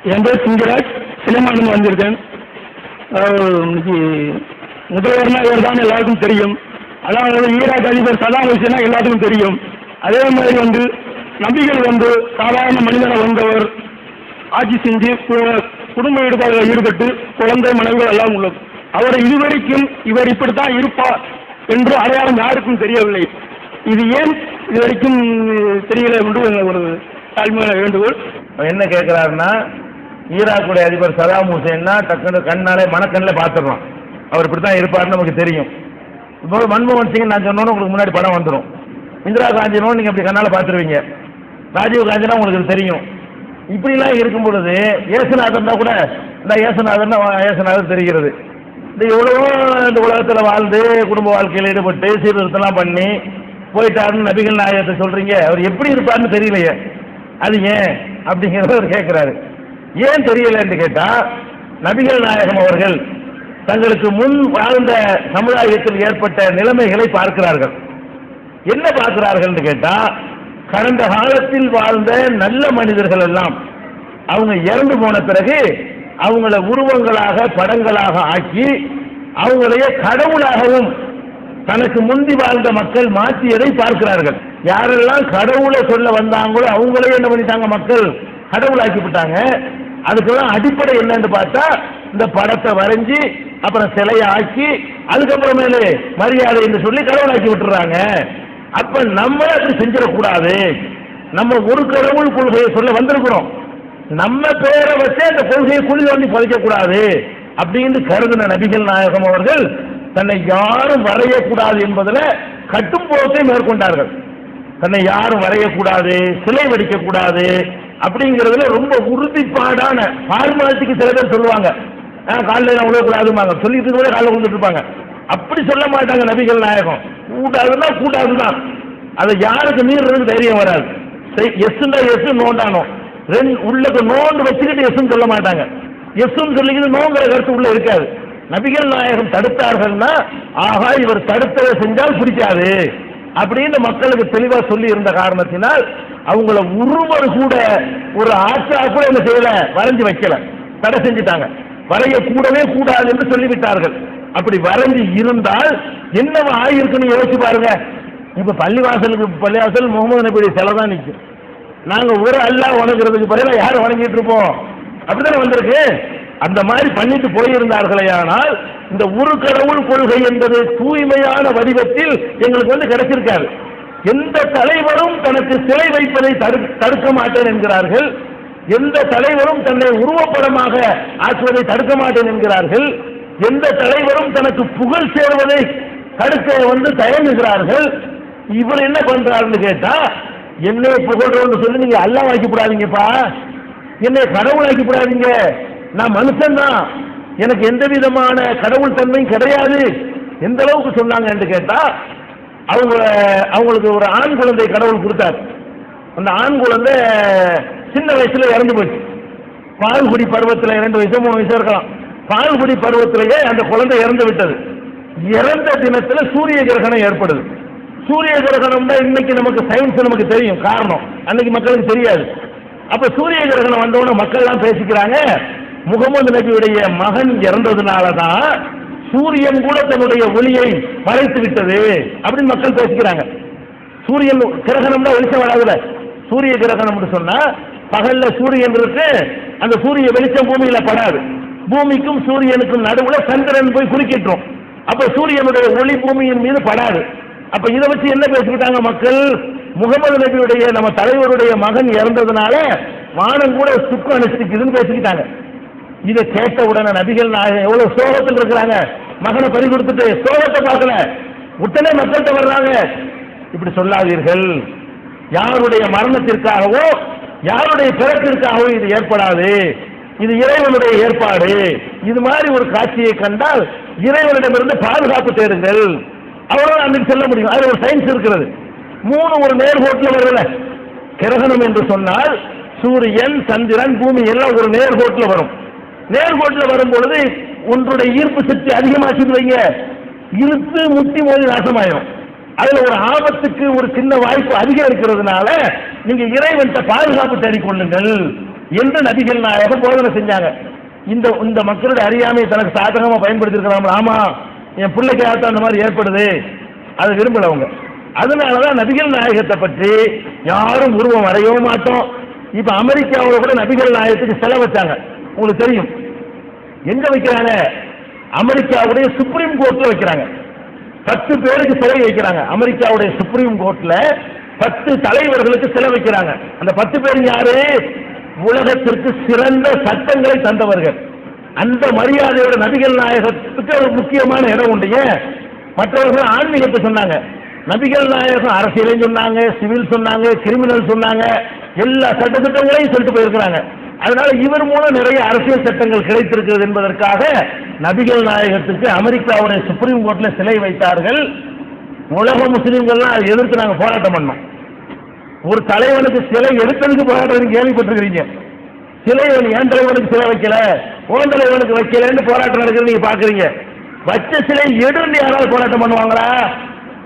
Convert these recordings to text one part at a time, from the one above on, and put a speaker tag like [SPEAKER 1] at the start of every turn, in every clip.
[SPEAKER 1] என் பேர் சிங்கராஜ், சினிமாவிலிருந்து வந்திருக்கேன். இன்னைக்கு முதல்வர்னா இவர் தான் எல்லாருக்கும் தெரியும். அதாவது ஈராக் அதிபர் சதாம் ஹுசேனா எல்லாத்துக்கும் தெரியும். அதே மாதிரி நபிகள் சாதாரண மனிதனை வந்தவர், ஆட்சி செஞ்சு குடும்ப ஈடுபட்டு குழந்தை மனைவிகள் எல்லாம் உள்ளது. அவர் இதுவரைக்கும் இவர் இப்படித்தான் இருப்பார் என்று அடையாளம் யாருக்கும் தெரியவில்லை. இது ஏன் இதுவரைக்கும் தெரியல என்று ஒரு தாழ்மையான வேண்டுகோள்.
[SPEAKER 2] என்ன கேட்கிறாருன்னா, ஈராக்குடைய அதிபர் சதாம் ஹுசேன்னா டக்குனு கண்ணாலே மனக்கண்ணில் பார்த்துடுறோம், அவர் இப்படி தான் இருப்பார்னு நமக்கு தெரியும். இப்போ மன்மோகன் சிங் நான் சொன்னோன்னு உங்களுக்கு முன்னாடி படம் வந்துடும். இந்திரா காந்தினோன்னு நீங்கள் அப்படி கண்ணால் பார்த்துருவீங்க. ராஜீவ் காந்தினா உங்களுக்கு தெரியும். இப்படிலாம் இருக்கும் பொழுது ஏசுநாதன் தான் கூட இந்த ஏசுநாதர் தெரிகிறது. இந்த எவ்வளவோ இந்த உலகத்தில் வாழ்ந்து குடும்ப வாழ்க்கையில் ஈடுபட்டு சீர்திருத்தம்லாம் பண்ணி போயிட்டாருன்னு நபிகள் நாயகத்தை சொல்கிறீங்க, அவர் எப்படி இருப்பார்னு தெரியலையே, அது ஏன் அப்படிங்கிறத அவர் கேட்குறாரு. ஏன் தெரியலன்னு கேட்டால், நபிகள் நாயகம் அவர்கள் தங்களுக்கு முன் வாழ்ந்த சமுதாயத்தில் ஏற்பட்ட நிலைமைகளை பார்க்கிறார்கள். என்ன பார்க்கிறார்கள் கேட்டால், கடந்த காலத்தில் வாழ்ந்த நல்ல மனிதர்கள் எல்லாம் அவங்க இறந்து போன பிறகு அவங்கள உருவங்களாக படங்களாக ஆக்கி அவங்களையே கடவுளாகவும் தனக்கு முந்தி வாழ்ந்த மக்கள் மாற்றியதை பார்க்கிறார்கள். யாரெல்லாம் கடவுளை சொல்ல வந்தாங்களோ அவங்களே என்ன பண்ணிட்டாங்க, மக்கள் கடவுளாக்கி விட்டாங்க. அதுக்கெல்லாம் அடிப்படை என்னன்னு பார்த்தா, இந்த படத்தை வரைஞ்சி அப்புறம் சிலையை ஆக்கி அதுக்கப்புறமேலே மரியாதை என்று சொல்லி கடவுளாக்கி விட்டுறாங்க. அப்ப நம்ம அப்படி செஞ்சிடக்கூடாது. நம்ம ஒரு கடவுள் கொள்கையை சொல்ல வந்திருக்கிறோம், நம்ம பேரை வச்சு அந்த கொள்கையை குழி தோண்டி பதிக்க கூடாது அப்படின்னு கருதின நபிகள் நாயகம் அவர்கள் தன்னை யாரும் வரையக்கூடாது என்பதில் கட்டும் போக்கை மேற்கொண்டார்கள். தன்னை யாரும் வரையக்கூடாது, சிலை வடிக்கக்கூடாது அப்படிங்கிறதுல ரொம்ப உறுதிப்பாடான ஃபார்மாலிட்டிக்கு சில பேர் சொல்லுவாங்க, காலில் நான் விழக்கூடாதுமாங்க, சொல்லிட்டு கூட காலில் விழுந்துட்டு இருப்பாங்க. அப்படி சொல்ல மாட்டாங்க நபிகள் நாயகம். கூடாதுன்னா கூடாதுதான், அதை யாருக்கு மீறதுக்கு தைரியம் வராது. எஸ்ன்னா எஸ் நோண்டானோ, உள்ளக்கு நோண்டு வச்சுக்கிட்டு எஸ்ன்னு சொல்ல மாட்டாங்க. எஸ்ன்னு சொல்லிக்கிட்டு நோங்கிற கருத்து உள்ள இருக்காது. நபிகள் நாயகம் தடுத்தார்கள்னா, ஆகா இவர் தடுத்ததை செஞ்சால் பிடிக்காது அப்படின்னு மக்களுக்கு தெளிவாக சொல்லி இருந்த காரணத்தினால் அவங்கள உருவர் கூட ஒரு ஆற்றா கூட என்ன செய்யல, வரைஞ்சி வைக்கல, தடை செஞ்சுட்டாங்க. வரைய கூடவே கூடாது என்று சொல்லிவிட்டார்கள். அப்படி வரைஞ்சி இருந்தால் என்னவா ஆயிருக்குன்னு யோசிச்சு பாருங்க. இப்ப பள்ளிவாசல் முகமது நபியுடைய சிலை தான் நிற்கும். நாங்க ஒரு அல்லாஹ் வணங்குறதுக்கு பதிலாக யாரை வணங்கிட்டு இருப்போம், அப்படித்தானே வந்திருக்கு. அந்த மாதிரி பண்ணிட்டு போயிருந்தார்களே, ஆனால் இந்த ஒரு கடவுள் கொள்கை என்பது தூய்மையான வடிவத்தில் எங்களுக்கு கிடைச்சிருக்காரு. எந்த தலைவரும் தனக்கு சிலை வைப்பதை தடுக்க மாட்டேன் என்கிறார்கள். எந்த தலைவரும் தன்னை உருவப்படமாக ஆக்குவதை தடுக்க மாட்டேன் என்கிறார்கள். எந்த தலைவரும் தனக்கு புகழ் சேர்வதை தடுக்க தயங்குகிறார்கள். இவர் என்ன பண்றாருன்னு கேட்டா, என்னை புகழ்றோன்னு சொல்லி நீங்க அல்லாஹ் ஆக்கிப்படாதீங்கப்பா, என்னை கடவுள் ஆக்கிப்படாதீங்க, நான் மனுஷன்தான், எனக்கு எந்த விதமான கடவுள் தன்மையும் கிடையாது. எந்த அளவுக்கு சொன்னாங்க என்று கேட்டா, அவங்களுக்கு ஒரு ஆண் குழந்தை கடவுள் கொடுத்தார். அந்த ஆண் குழந்தை சின்ன வயசுல இறந்து போச்சு. பால்குடி பருவத்தில் 2 வயசு 3 வயசு இருக்கலாம். பால்குடி பருவத்திலேயே அந்த குழந்தை இறந்து விட்டது. இறந்த தினத்தில் சூரிய கிரகணம் ஏற்படுது. சூரிய கிரகணம்னா இன்னைக்கு நமக்கு சயின்ஸ் நமக்கு தெரியும், காரணம் அன்னைக்கு மக்களுக்கு தெரியாது. அப்ப சூரிய கிரகணம் வந்தோன்னு மக்கள் எல்லாம் பேசிக்கிறாங்க, முகமது நபியுடைய மகன் இறந்ததுனாலதான் சூரியன் கூட தன்னுடைய ஒளியை மறைத்து விட்டது அப்படின்னு மக்கள் பேசிக்கிறாங்க. சூரியன் கிரகணம்னா வெளிச்சம் வராதுல, சூரிய கிரகணம் சொன்னா பகல்ல சூரியன் இருக்கு, அந்த சூரிய வெளிச்சம் பூமியில படாது, பூமிக்கும் சூரியனுக்கும் நடுவுல சந்திரன் போய் குறுக்கிட்டோம், அப்ப சூரியனுடைய ஒளி பூமியின் மீது படாது. அப்ப இதை வச்சு என்ன பேசிக்கிட்டாங்க மக்கள், முகமது நபியுடைய நம்ம தலைவருடைய மகன் இறந்ததுனால வானம் கூட சுக்கு அனுஷ்டிக்குதுன்னு பேசிக்கிட்டாங்க. இதை கேட்ட உடனே நபிகள் நாயகம் எவ்வளவு சோகத்தில் இருக்கிறாங்க, மகனை பறி கொடுத்துட்டு சோகத்தை பார்க்கல, உடனே மக்கள்கிட்ட வர்றாங்க, இப்படி சொல்லாதீர்கள், யாருடைய மரணத்திற்காகவோ யாருடைய பிறப்பிற்காகவோ இது ஏற்படாது, இது இறைவனுடைய ஏற்பாடு. இது மாதிரி ஒரு காட்சியை கண்டால் இறைவனிடமிருந்து பாதுகாப்பு தேடுங்கள், அவ்வளவு அன்னைக்கு சொல்ல முடியும். அது ஒரு சயின்ஸ் இருக்கிறது. 3 ஒரு நேர்கோட்டில் வருதுல, கிரகணம் என்று சொன்னால் சூரியன் சந்திரன் பூமி எல்லாம் ஒரு நேர்கோட்டில் வரும். நேர்கோட்டில் வரும் பொழுது ஒன்றுடைய ஈர்ப்பு சக்தி அதிகமாச்சு வைங்க, இழுத்து முட்டி மோதி நாசமாயிடும். அதுல ஒரு ஆபத்துக்கு ஒரு சின்ன வாய்ப்பு அதிகம் இருக்கிறதுனால நீங்க இறைவன்கிட்ட பாதுகாப்பு தேடிக்கொள்ளுங்கள் என்று நபிகள் நாயகம் போதனை செஞ்சாங்க. இந்த இந்த மக்களுடைய அறியாமையை தனக்கு சாதகமா பயன்படுத்தி இருக்கிறாங்க. ஆமா, என் பிள்ளைக்காகத்தான் அந்த மாதிரி ஏற்படுது, அதை விரும்பல அவங்க. அதனாலதான் நபிகள் நாயகத்தை பற்றி யாரும் உருவம் வரையவும் மாட்டோம். இப்ப அமெரிக்காவில் கூட நபிகள் நாயகத்துக்கு சிலை வச்சாங்க, உங்களுக்கு தெரியும். எங்க வைக்கிறாங்க? அமெரிக்காவுடைய சுப்ரீம் கோர்ட்ல வைக்கிறாங்க. 10 பேருக்கு சிலை வைக்கிறாங்க. அமெரிக்காவுடைய சுப்ரீம் கோர்ட்ல 10 தலைவர்களுக்கு சிலை வைக்கிறாங்க. அந்த 10 பேர் யாரு? உலகத்திற்கு சிறந்த சட்டங்களை தந்தவர்கள். அந்த மரியாதையோட நபிகள் நாயகத்துக்கு ஒரு முக்கியமான இடம் உண்டு. மற்றவர்கள் ஆன்மீகத்தை சொன்னாங்க, நபிகள் நாயகம் அரசியலையும் சொன்னாங்க, சிவில் சொன்னாங்க, கிரிமினல் சொன்னாங்க, எல்லா சட்டத்திட்டங்களையும் சொல்லிட்டு போயிருக்கிறாங்க. அதனால இவர் மூலம் நிறைய அரசியல் சட்டங்கள் கிடைத்திருக்கிறது என்பதற்காக நபிகள் நாயகத்துக்கு அமெரிக்காவுடைய சுப்ரீம் கோர்ட்ல சிலை வைத்தார்கள். உலக முஸ்லீம்கள்லாம் அதை எதிர்த்து நாங்கள் போராட்டம் பண்ணோம். ஒரு தலைவனுக்கு சிலை எடுத்ததுக்கு போராட்டம் கேள்விப்பட்டிருக்கிறீங்க. சிலை என் தலைவனுக்கு சிலை வைக்கல, உன் தலைவனுக்கு வைக்கலன்னு போராட்டம் நடக்கிறது நீங்க பாக்குறீங்க. வச்ச சிலை எடுன்னு யாராவது போராட்டம் பண்ணுவாங்களா?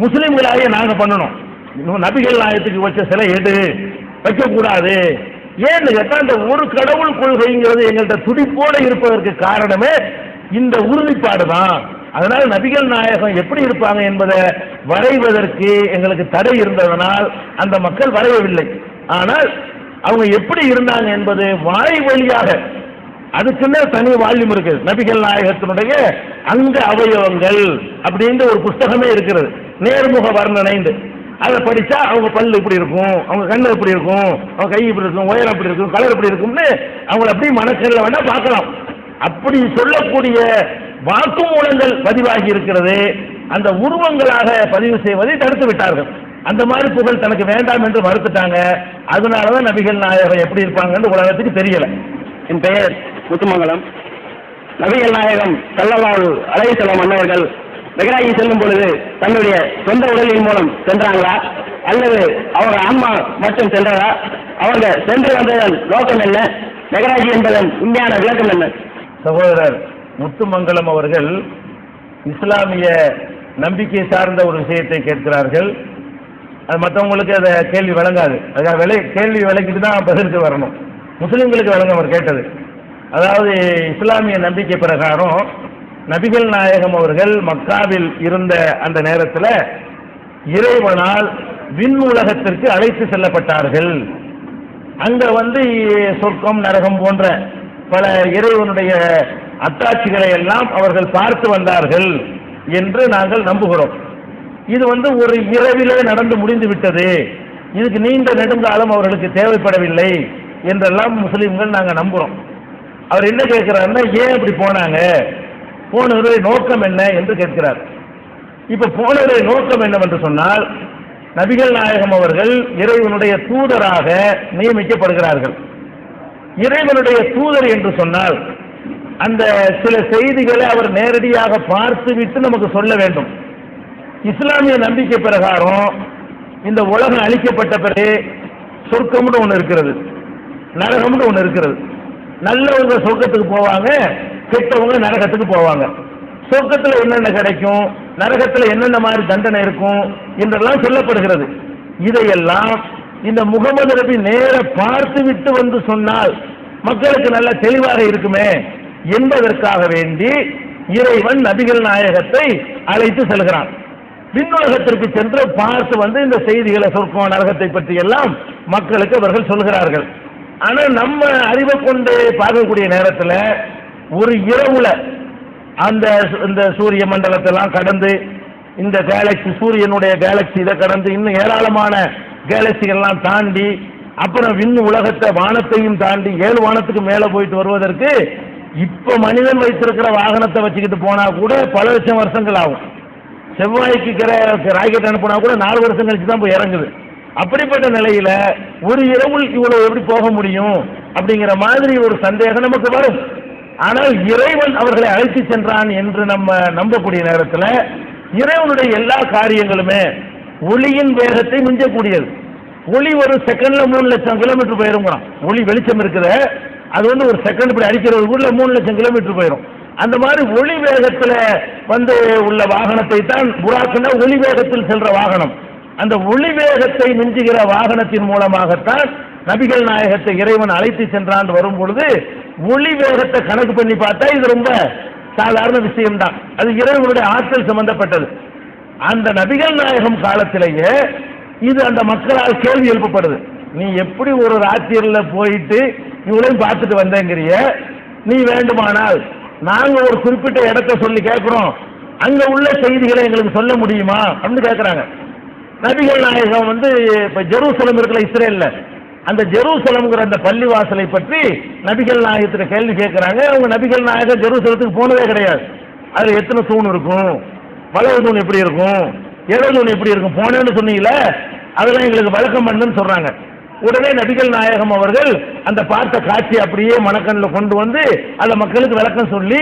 [SPEAKER 2] முஸ்லீம்களாக நாங்க பண்ணணும். நபிகள் நாயகத்துக்கு வச்ச சிலை எடு, வைக்கக்கூடாது. ஏன்னு கேட்டா இந்த ஒரு கடவுள் கொள்கைங்கிறது எங்கள்கிட்ட துடிப்போடு இருப்பதற்கு காரணமே இந்த உறுதிப்பாடு தான். அதனால நபிகள் நாயகம் எப்படி இருப்பாங்க என்பதை வரைவதற்கு எங்களுக்கு தடை இருந்ததனால் அந்த மக்கள் வரையவில்லை. ஆனால் அவங்க எப்படி இருந்தாங்க என்பது வாய் வழியாக, அதுக்குன்னு தனி வால்யூம் இருக்கு. நபிகள் நாயகத்தினுடைய அங்க அவயவங்கள் அப்படின்ற ஒரு புஸ்தகமே இருக்கிறது, நேர்முக வர்ணனை. அதை படிச்சா அவங்க பல்லு இப்படி இருக்கும், அவங்க கண்ணு எப்படி இருக்கும், அவங்க கை இப்படி இருக்கும், உயரம் எப்படி இருக்கும், கலர் எப்படி இருக்கும்னு அவங்களை அப்படி மனக்கல்ல வேணா பார்க்கலாம். அப்படி சொல்லக்கூடிய வாக்குமூலங்கள் பதிவாகி இருக்கிறது. அந்த உருவங்களாக பதிவு செய்வதை தடுத்து விட்டார்கள். அந்த மாதிரி புகழ் தனக்கு வேண்டாம் என்று மறுத்துட்டாங்க. அதனாலதான் நபிகள் நாயகம் எப்படி இருப்பாங்கன்னு உலகத்துக்கு தெரியல.
[SPEAKER 1] என் பெயர் முத்துமங்கலம். நபிகள் நாயகம் ஸல்லல்லாஹு அலைஹி வஸல்லம் அன்னவர்கள் மெஹ்ராஜி செல்லும் பொழுது தன்னுடைய சொந்த உடலின் மூலம் சென்றாங்களா, அல்லது அவங்க ஆன்மா மட்டும் சென்றதா? அவங்க சென்று வந்ததன் நோக்கம் என்ன? மெஹ்ராஜி என்பதன் உண்மையான விளக்கம் என்ன?
[SPEAKER 2] சகோதரர் முத்துமங்கலம் அவர்கள் இஸ்லாமிய நம்பிக்கை சார்ந்த ஒரு விஷயத்தை கேட்கிறார்கள். அது மற்றவங்களுக்கு அதை கேள்வி வழங்காது. அதுக்காக கேள்வி விளக்கிட்டு தான் பதிலுக்கு வரணும். முஸ்லீம்களுக்கு வழங்க அவர் கேட்டது. அதாவது இஸ்லாமிய நம்பிக்கை பிரகாரம் நபிகள் நாயகம் அவர்கள் மக்காவில் இருந்த அந்த நேரத்தில் இறைவனால் விண் உலகத்திற்கு அழைத்து செல்லப்பட்டார்கள். அங்க சொர்க்கம் நரகம் போன்ற பல இறைவனுடைய அத்தாட்சிகளை எல்லாம் அவர்கள் பார்த்து வந்தார்கள் என்று நாங்கள் நம்புகிறோம். இது ஒரு இரவிலே நடந்து முடிந்து விட்டது, இதுக்கு நீண்ட நெடுங்காலம் அவர்களுக்கு தேவைப்படவில்லை என்றெல்லாம் முஸ்லீம்கள் நாங்கள் நம்புகிறோம். அவர் என்ன கேட்கிறாருன்னா, ஏன் அப்படி போனாங்க, போனவருடைய நோக்கம் என்ன என்று கேட்கிறார். இப்ப போனவருடைய நோக்கம் என்னவென்று சொன்னால், நபிகள் நாயகம் அவர்கள் இறைவனுடைய தூதராக நியமிக்கப்படுகிறார்கள். இறைவனுடைய தூதர் என்று சொன்னால் அந்த சில செய்திகளை அவர் நேரடியாக பார்த்துவிட்டு நமக்கு சொல்ல வேண்டும். இஸ்லாமிய நம்பிக்கை பிரகாரம் இந்த உலகம் அழிக்கப்பட்ட பிறகு சொர்க்கம்னு ஒன்று இருக்கிறது, நரகம்னு ஒன்று இருக்கிறது. நல்லவங்க சொர்க்கத்துக்கு போவாங்க, கெட்டவங்க நரகத்துக்கு போவாங்க. சொர்க்கத்தில் என்னென்ன கிடைக்கும், நரகத்தில் என்னென்ன மாதிரி தண்டனை இருக்கும் என்றெல்லாம் சொல்லப்படுகிறது. இதையெல்லாம் இந்த முகமது நபி நேர பார்த்து விட்டு சொன்னால் மக்களுக்கு நல்ல தெளிவாக இருக்குமே என்பதற்காக வேண்டி இறைவன் நபிகள் நாயகத்தை அழைத்து செல்கிறான். விண்ணுலகத்திற்கு சென்று பார்த்து இந்த செய்திகளை, சொர்க்கம் நரகத்தை பற்றி எல்லாம் மக்களுக்கு அவர்கள் சொல்கிறார்கள். ஆனால் நம்ம அறிவை கொண்டு பார்க்கக்கூடிய நேரத்தில் ஒரு இரவுல இந்த சூரிய மண்டலத்தெல்லாம் கடந்து, இந்த கேலக்சி, சூரியனுடைய கேலக்சி இதை கடந்து இன்னும் ஏராளமான கேலக்சிகள்லாம் தாண்டி, அப்புறம் விண்ணு உலகத்தை வானத்தையும் தாண்டி 7 வானத்துக்கு மேலே போயிட்டு வருவதற்கு இப்ப மனிதன் வைத்திருக்கிற வாகனத்தை வச்சுக்கிட்டு போனா கூட பல லட்சம் வருஷங்கள் ஆகும். செவ்வாய்க்கு ராக்கெட் அனுப்புனா கூட 4 வருஷம் கழிச்சு தான் போய் இறங்குது. அப்படிப்பட்ட நிலையில ஒரு இரவுள் இவ்வளவு எப்படி போக முடியும் அப்படிங்கிற மாதிரி ஒரு சந்தேகம் நமக்கு வரும். ஆனால் இறைவன் அவர்களை அழைத்து சென்றான் என்று நம்ம நம்பக்கூடிய நேரத்தில் இறைவனுடைய எல்லா காரியங்களுமே ஒளியின் வேகத்தை மிஞ்சக்கூடியது. ஒளி ஒரு செகண்ட்ல 3 லட்சம் கிலோமீட்டர் போயிரும். ஒளி வெளிச்சம் இருக்குது, அது ஒரு செகண்ட் இப்படி அடிக்கிறது கூட 3 லட்சம் கிலோமீட்டர் போயிடும். அந்த மாதிரி ஒளி வேகத்தில் உள்ள வாகனத்தை தான் புராக்குன்னா ஒளி வேகத்தில் செல்ற வாகனம். அந்த ஒளி வேகத்தை மிஞ்சுகிற வாகனத்தின் மூலமாகத்தான் நபிகள் நாயகத்தை இறைவன் அழைத்து சென்றான் வரும் பொழுது ஒளி வேகத்தை கணக்கு பண்ணி பார்த்தா இது ரொம்ப சாதாரண விஷயம்தான். அது இறைவனுடைய ஆற்றல் சம்பந்தப்பட்டது. அந்த நபிகள் நாயகம் காலத்திலேயே இது அந்த மக்களால் கேள்வி எழுப்பப்படுது. நீ எப்படி ஒரு ராத்திரில போயிட்டு இவளையும் பார்த்துட்டு வந்தேங்கிறிய, நீ வேண்டுமானால் நாங்க ஒரு குறிப்பிட்ட இடத்தை சொல்லி கேட்கிறோம், அங்க உள்ள செய்திகளை எங்களுக்கு சொல்ல முடியுமா அப்படின்னு கேட்கிறாங்க. நபிகள் நாயகம் இப்ப ஜெருசலம் இருக்கிற இஸ்ரேல்ல அந்த ஜெருசலம்ங்கிற அந்த பள்ளிவாசலை பற்றி நபிகள் நாயகத்துல கேள்வி கேட்கிறாங்க. அவங்க நபிகள் நாயகம் ஜெருசலத்துக்கு போனதே கிடையாது. அதுல எத்தனை தூண் இருக்கும், வலது தூண் எப்படி இருக்கும், இடது தூண் எப்படி இருக்கும், போனேன்னு சொன்னீங்களே அதெல்லாம் எங்களுக்கு வழக்கம் பண்ணுன்னு சொல்றாங்க. உடனே நபிகள் நாயகம் அவர்கள் அந்த பார்த்த காட்சி அப்படியே மனக்கண்ணில் கொண்டு வந்து அந்த மக்களுக்கு விளக்கம் சொல்லி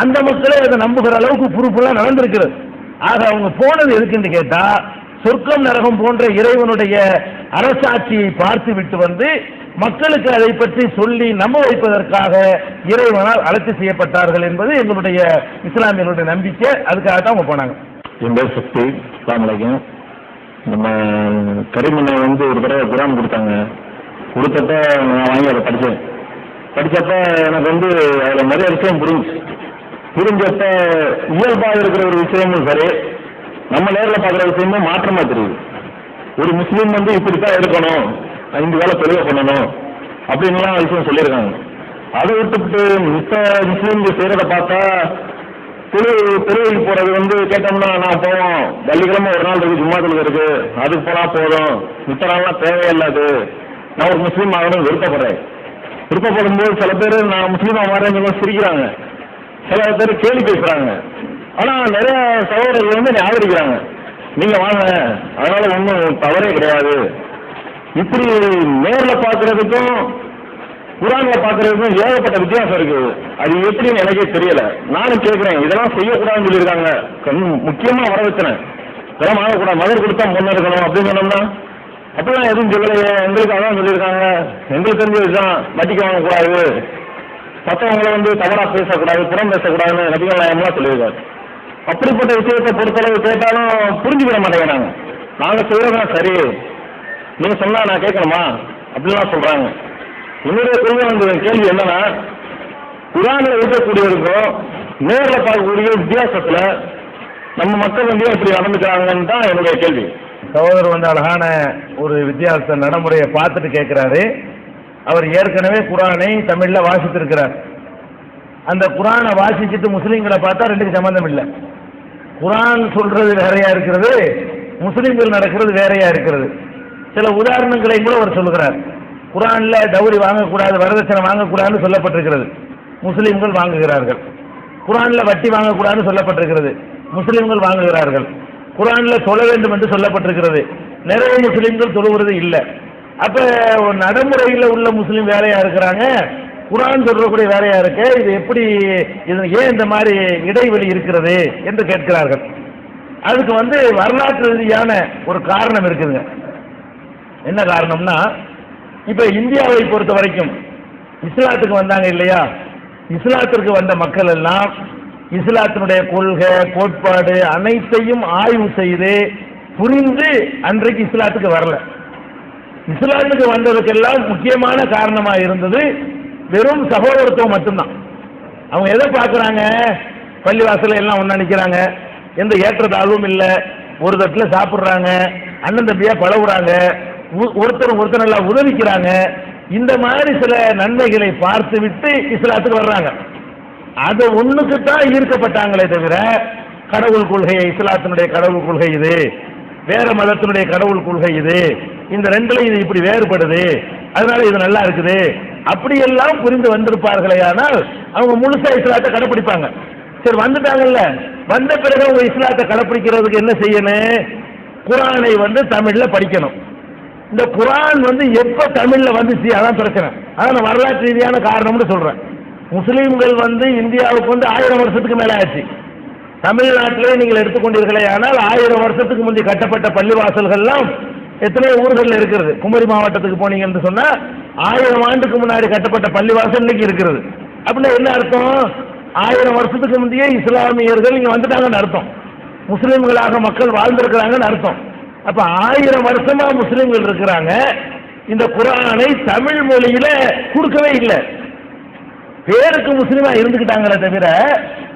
[SPEAKER 2] அந்த மக்களே அதை நம்புகிற அளவுக்கு பொறுப்புலாம் நடந்திருக்கிறது. ஆக அவங்க போனது எதுக்குன்னு கேட்டா, சொர்க்கம் நரகம் போன்ற இறைவனுடைய அரசாட்சியை பார்த்து விட்டு மக்களுக்கு அதை பற்றி சொல்லி நம்ப வைப்பதற்காக இறைவனால் அழைத்து செய்யப்பட்டார்கள் என்பது எங்களுடைய இஸ்லாமியர்களுடைய நம்பிக்கை. அதுக்காக தான் அவங்க போனாங்க.
[SPEAKER 3] என் பேர் சக்தி. அஸ்ஸலாமு நம்ம கரிமண்ணை ஒரு தடவை குரான் கொடுத்தாங்க. கொடுத்தப்ப நான் வாங்கி அதை படித்தப்ப எனக்கு அதில் நிறைய விஷயம் புரிஞ்சப்ப இயல்பாக இருக்கிற ஒரு விஷயமும் சரி, நம்ம நேரில் பார்க்குற விஷயமும் மாற்றமாக தெரியுது. ஒரு முஸ்லீம் இப்படித்தான் இருக்கணும், இந்த வேலை தெளிவாக பண்ணணும் அப்படின்லாம் விஷயம் சொல்லியிருக்காங்க. அதை விட்டுவிட்டு மித்த முஸ்லீம்கள் செய்கிறத பார்த்தா தெருவுக்கு போகிறது கேட்டோம்னா நான் போவோம், வெள்ளிக்கிழமை ஒரு நாள் இருக்கு, ஜும்மாத்துல இருக்கு, அதுக்கு போனால் போதும், மித்த நாள்லாம் தேவையில்லாது, நான் ஒரு முஸ்லீம் ஆகணும் விருப்பப்படும்போது சில பேர் நான் முஸ்லீம் ஆகிறேன்னு சிரிக்கிறாங்க, சில பேர் கேள்வி பேசுகிறாங்க. ஆனால் நிறைய சகோதரர்கள் ஆதரிக்கிறாங்க, நீங்கள் வாங்க, அதனால ஒன்றும் தவறே கிடையாது. இப்படி நேரில் பார்க்கறதுக்கும் குரான்ல பார்க்கறதுக்கும் ஏகப்பட்ட வித்தியாசம் இருக்குது. அது எப்படின்னு எனக்கே தெரியல. நானும் கேட்குறேன், இதெல்லாம் செய்யக்கூடாதுன்னு சொல்லியிருக்காங்க. முக்கியமாக வர வச்சுனேன், இதெல்லாம் வாங்கக்கூடாது, மதர் கொடுத்தா முன்னே இருக்கணும் அப்படின்னு சொன்னோம்னா அப்படிலாம் எதுவும் சொல்லலையே, எங்களுக்கு அதான் சொல்லியிருக்காங்க, எங்களுக்கு தெரிஞ்சதுதான் வட்டிக்கு வாங்கக்கூடாது, மற்றவங்களை தவறாக பேசக்கூடாது, புறம் பேசக்கூடாதுன்னு நபிகள் நாயகம்லாம் சொல்லியிருக்காரு. அப்படிப்பட்ட விஷயத்தை பொறுத்தளவு கேட்டாலும் புரிஞ்சுக்கிற மாட்டேங்கிறாங்க. நாங்கள் செய்யறதுதான் சரி, நீங்கள் சொன்னா நான் கேட்கணுமா அப்படின்லாம் சொல்றாங்க. என்னுடைய கொள்கை கேள்வி என்னன்னா, குரானில் இருக்கக்கூடியவருக்கும் நேரில் பார்க்கக்கூடிய வித்தியாசத்துல நம்ம மக்கள் இப்படி நடந்துக்கிறாங்கன்னு தான் என்னுடைய கேள்வி.
[SPEAKER 2] சகோதரர் அழகான ஒரு வித்தியாச நடைமுறையை பார்த்துட்டு கேட்கிறாரு. அவர் ஏற்கனவே குரானை தமிழ்ல வாசித்திருக்கிறார். அந்த குரானை வாசிச்சுட்டு முஸ்லீம்களை பார்த்தா ரெண்டுக்கு சம்பந்தம் இல்லை. குரான் சொல்றது வேறையா இருக்கிறது, முஸ்லீம்கள் நடக்கிறது வேறையா இருக்கிறது. சில உதாரணங்களை கூட அவர் சொல்லுகிறார். குரான்ல டவுரி வாங்கக்கூடாது, வரதட்சணை வாங்கக்கூடாதுன்னு சொல்லப்பட்டிருக்கிறது, முஸ்லீம்கள் வாங்குகிறார்கள். குரான்ல வட்டி வாங்கக்கூடாதுன்னு சொல்லப்பட்டிருக்கிறது, முஸ்லீம்கள் வாங்குகிறார்கள். குரான்ல தொழ வேண்டும் என்று சொல்லப்பட்டிருக்கிறது, நிறைய முஸ்லீம்கள் தொழுகிறது இல்லை. அப்ப நடைமுறையில் உள்ள முஸ்லீம் வேலையா இருக்கிறாங்க, குரான் சொல்லக்கூடிய வேலையா இருக்கு. இது எப்படி, இது ஏன் இந்த மாதிரி இடைவெளி இருக்கிறது என்று கேட்கிறார்கள். அதுக்கு வரலாற்று ரீதியான ஒரு காரணம் இருக்குதுங்க. என்ன காரணம்னா, இப்ப இந்தியாவை பொறுத்த வரைக்கும் இஸ்லாத்துக்கு வந்தாங்க இல்லையா, இஸ்லாத்திற்கு வந்த மக்கள் எல்லாம் இஸ்லாத்தினுடைய கொள்கை கோட்பாடு அனைத்தையும் ஆய்வு செய்து புரிந்து அன்றைக்கு இஸ்லாத்துக்கு வரல. இஸ்லாத்துக்கு வந்ததுக்கெல்லாம் முக்கியமான காரணமா இருந்தது வெறும் சகோதரத்துவம் மட்டும்தான். அவங்க எதை பார்க்குறாங்க, பள்ளிவாசல எல்லாம் ஒன்றா நிற்கிறாங்க, எந்த ஏற்றத்தாழ்வும் இல்லை, ஒரு தட்டில் சாப்பிட்றாங்க, அண்ணன் தம்பியா பழகுறாங்க, ஒருத்தர் நல்லா உதவிக்கிறாங்க. இந்த மாதிரி சில நன்மைகளை பார்த்து விட்டு இஸ்லாத்துக்கு வர்றாங்க. அது ஒண்ணுக்குத்தான் ஈர்க்கப்பட்டாங்களே தவிர கடவுள் கொள்கை, இஸ்லாத்தினுடைய கடவுள் கொள்கை இது, வேற மதத்தினுடைய கடவுள் கொள்கை இது, இந்த ரெண்டுலையும் இது இப்படி வேறுபடுது, அதனால இது நல்லா இருக்குது அப்படியெல்லாம் புரிந்து வந்திருப்பார்களே. ஆனால் அவங்க முழுசா இஸ்லாத்தை கடைப்பிடிப்பாங்க. சரி வந்துட்டாங்கல்ல, வந்த பிறகு அவங்க இஸ்லாத்தை கடைப்பிடிக்கிறதுக்கு என்ன செய்யணும், குரானை தமிழ்ல படிக்கணும். இந்த குரான் எப்ப தமிழ்ல வந்துச்சு அதான் பிரச்சனை. அதான் வரலாற்று ரீதியான காரணம்னு சொல்றேன். முஸ்லீம்கள் இந்தியாவுக்கு 1000 வருஷத்துக்கு மேல ஆச்சு. தமிழ்நாட்டிலே நீங்கள் எடுத்துக்கொண்டீர்களே ஆனால் 1000 வருஷத்துக்கு முந்தைய கட்டப்பட்ட பள்ளிவாசல்கள்லாம் எத்தனை ஊர்களில் இருக்கிறது. குமரி மாவட்டத்துக்கு போனீங்கன்னு சொன்னா 1000 ஆண்டுக்கு முன்னாடி கட்டப்பட்ட பள்ளிவாசல் இன்னைக்கு இருக்கிறது. அப்படின்னா என்ன அர்த்தம், 1000 வருஷத்துக்கு முந்தைய இஸ்லாமியர்கள் இங்க வந்துட்டாங்கன்னு அர்த்தம், முஸ்லீம்களாக மக்கள் வாழ்ந்திருக்கிறாங்கன்னு அர்த்தம். அப்ப 1000 வருஷமா முஸ்லீம்கள் இருக்கிறாங்க. இந்த குர்ஆனை தமிழ் மொழியில கொடுக்கவே இல்லை. பேருக்கு முஸ்லீமா இருந்துக்கிட்டாங்களே தவிர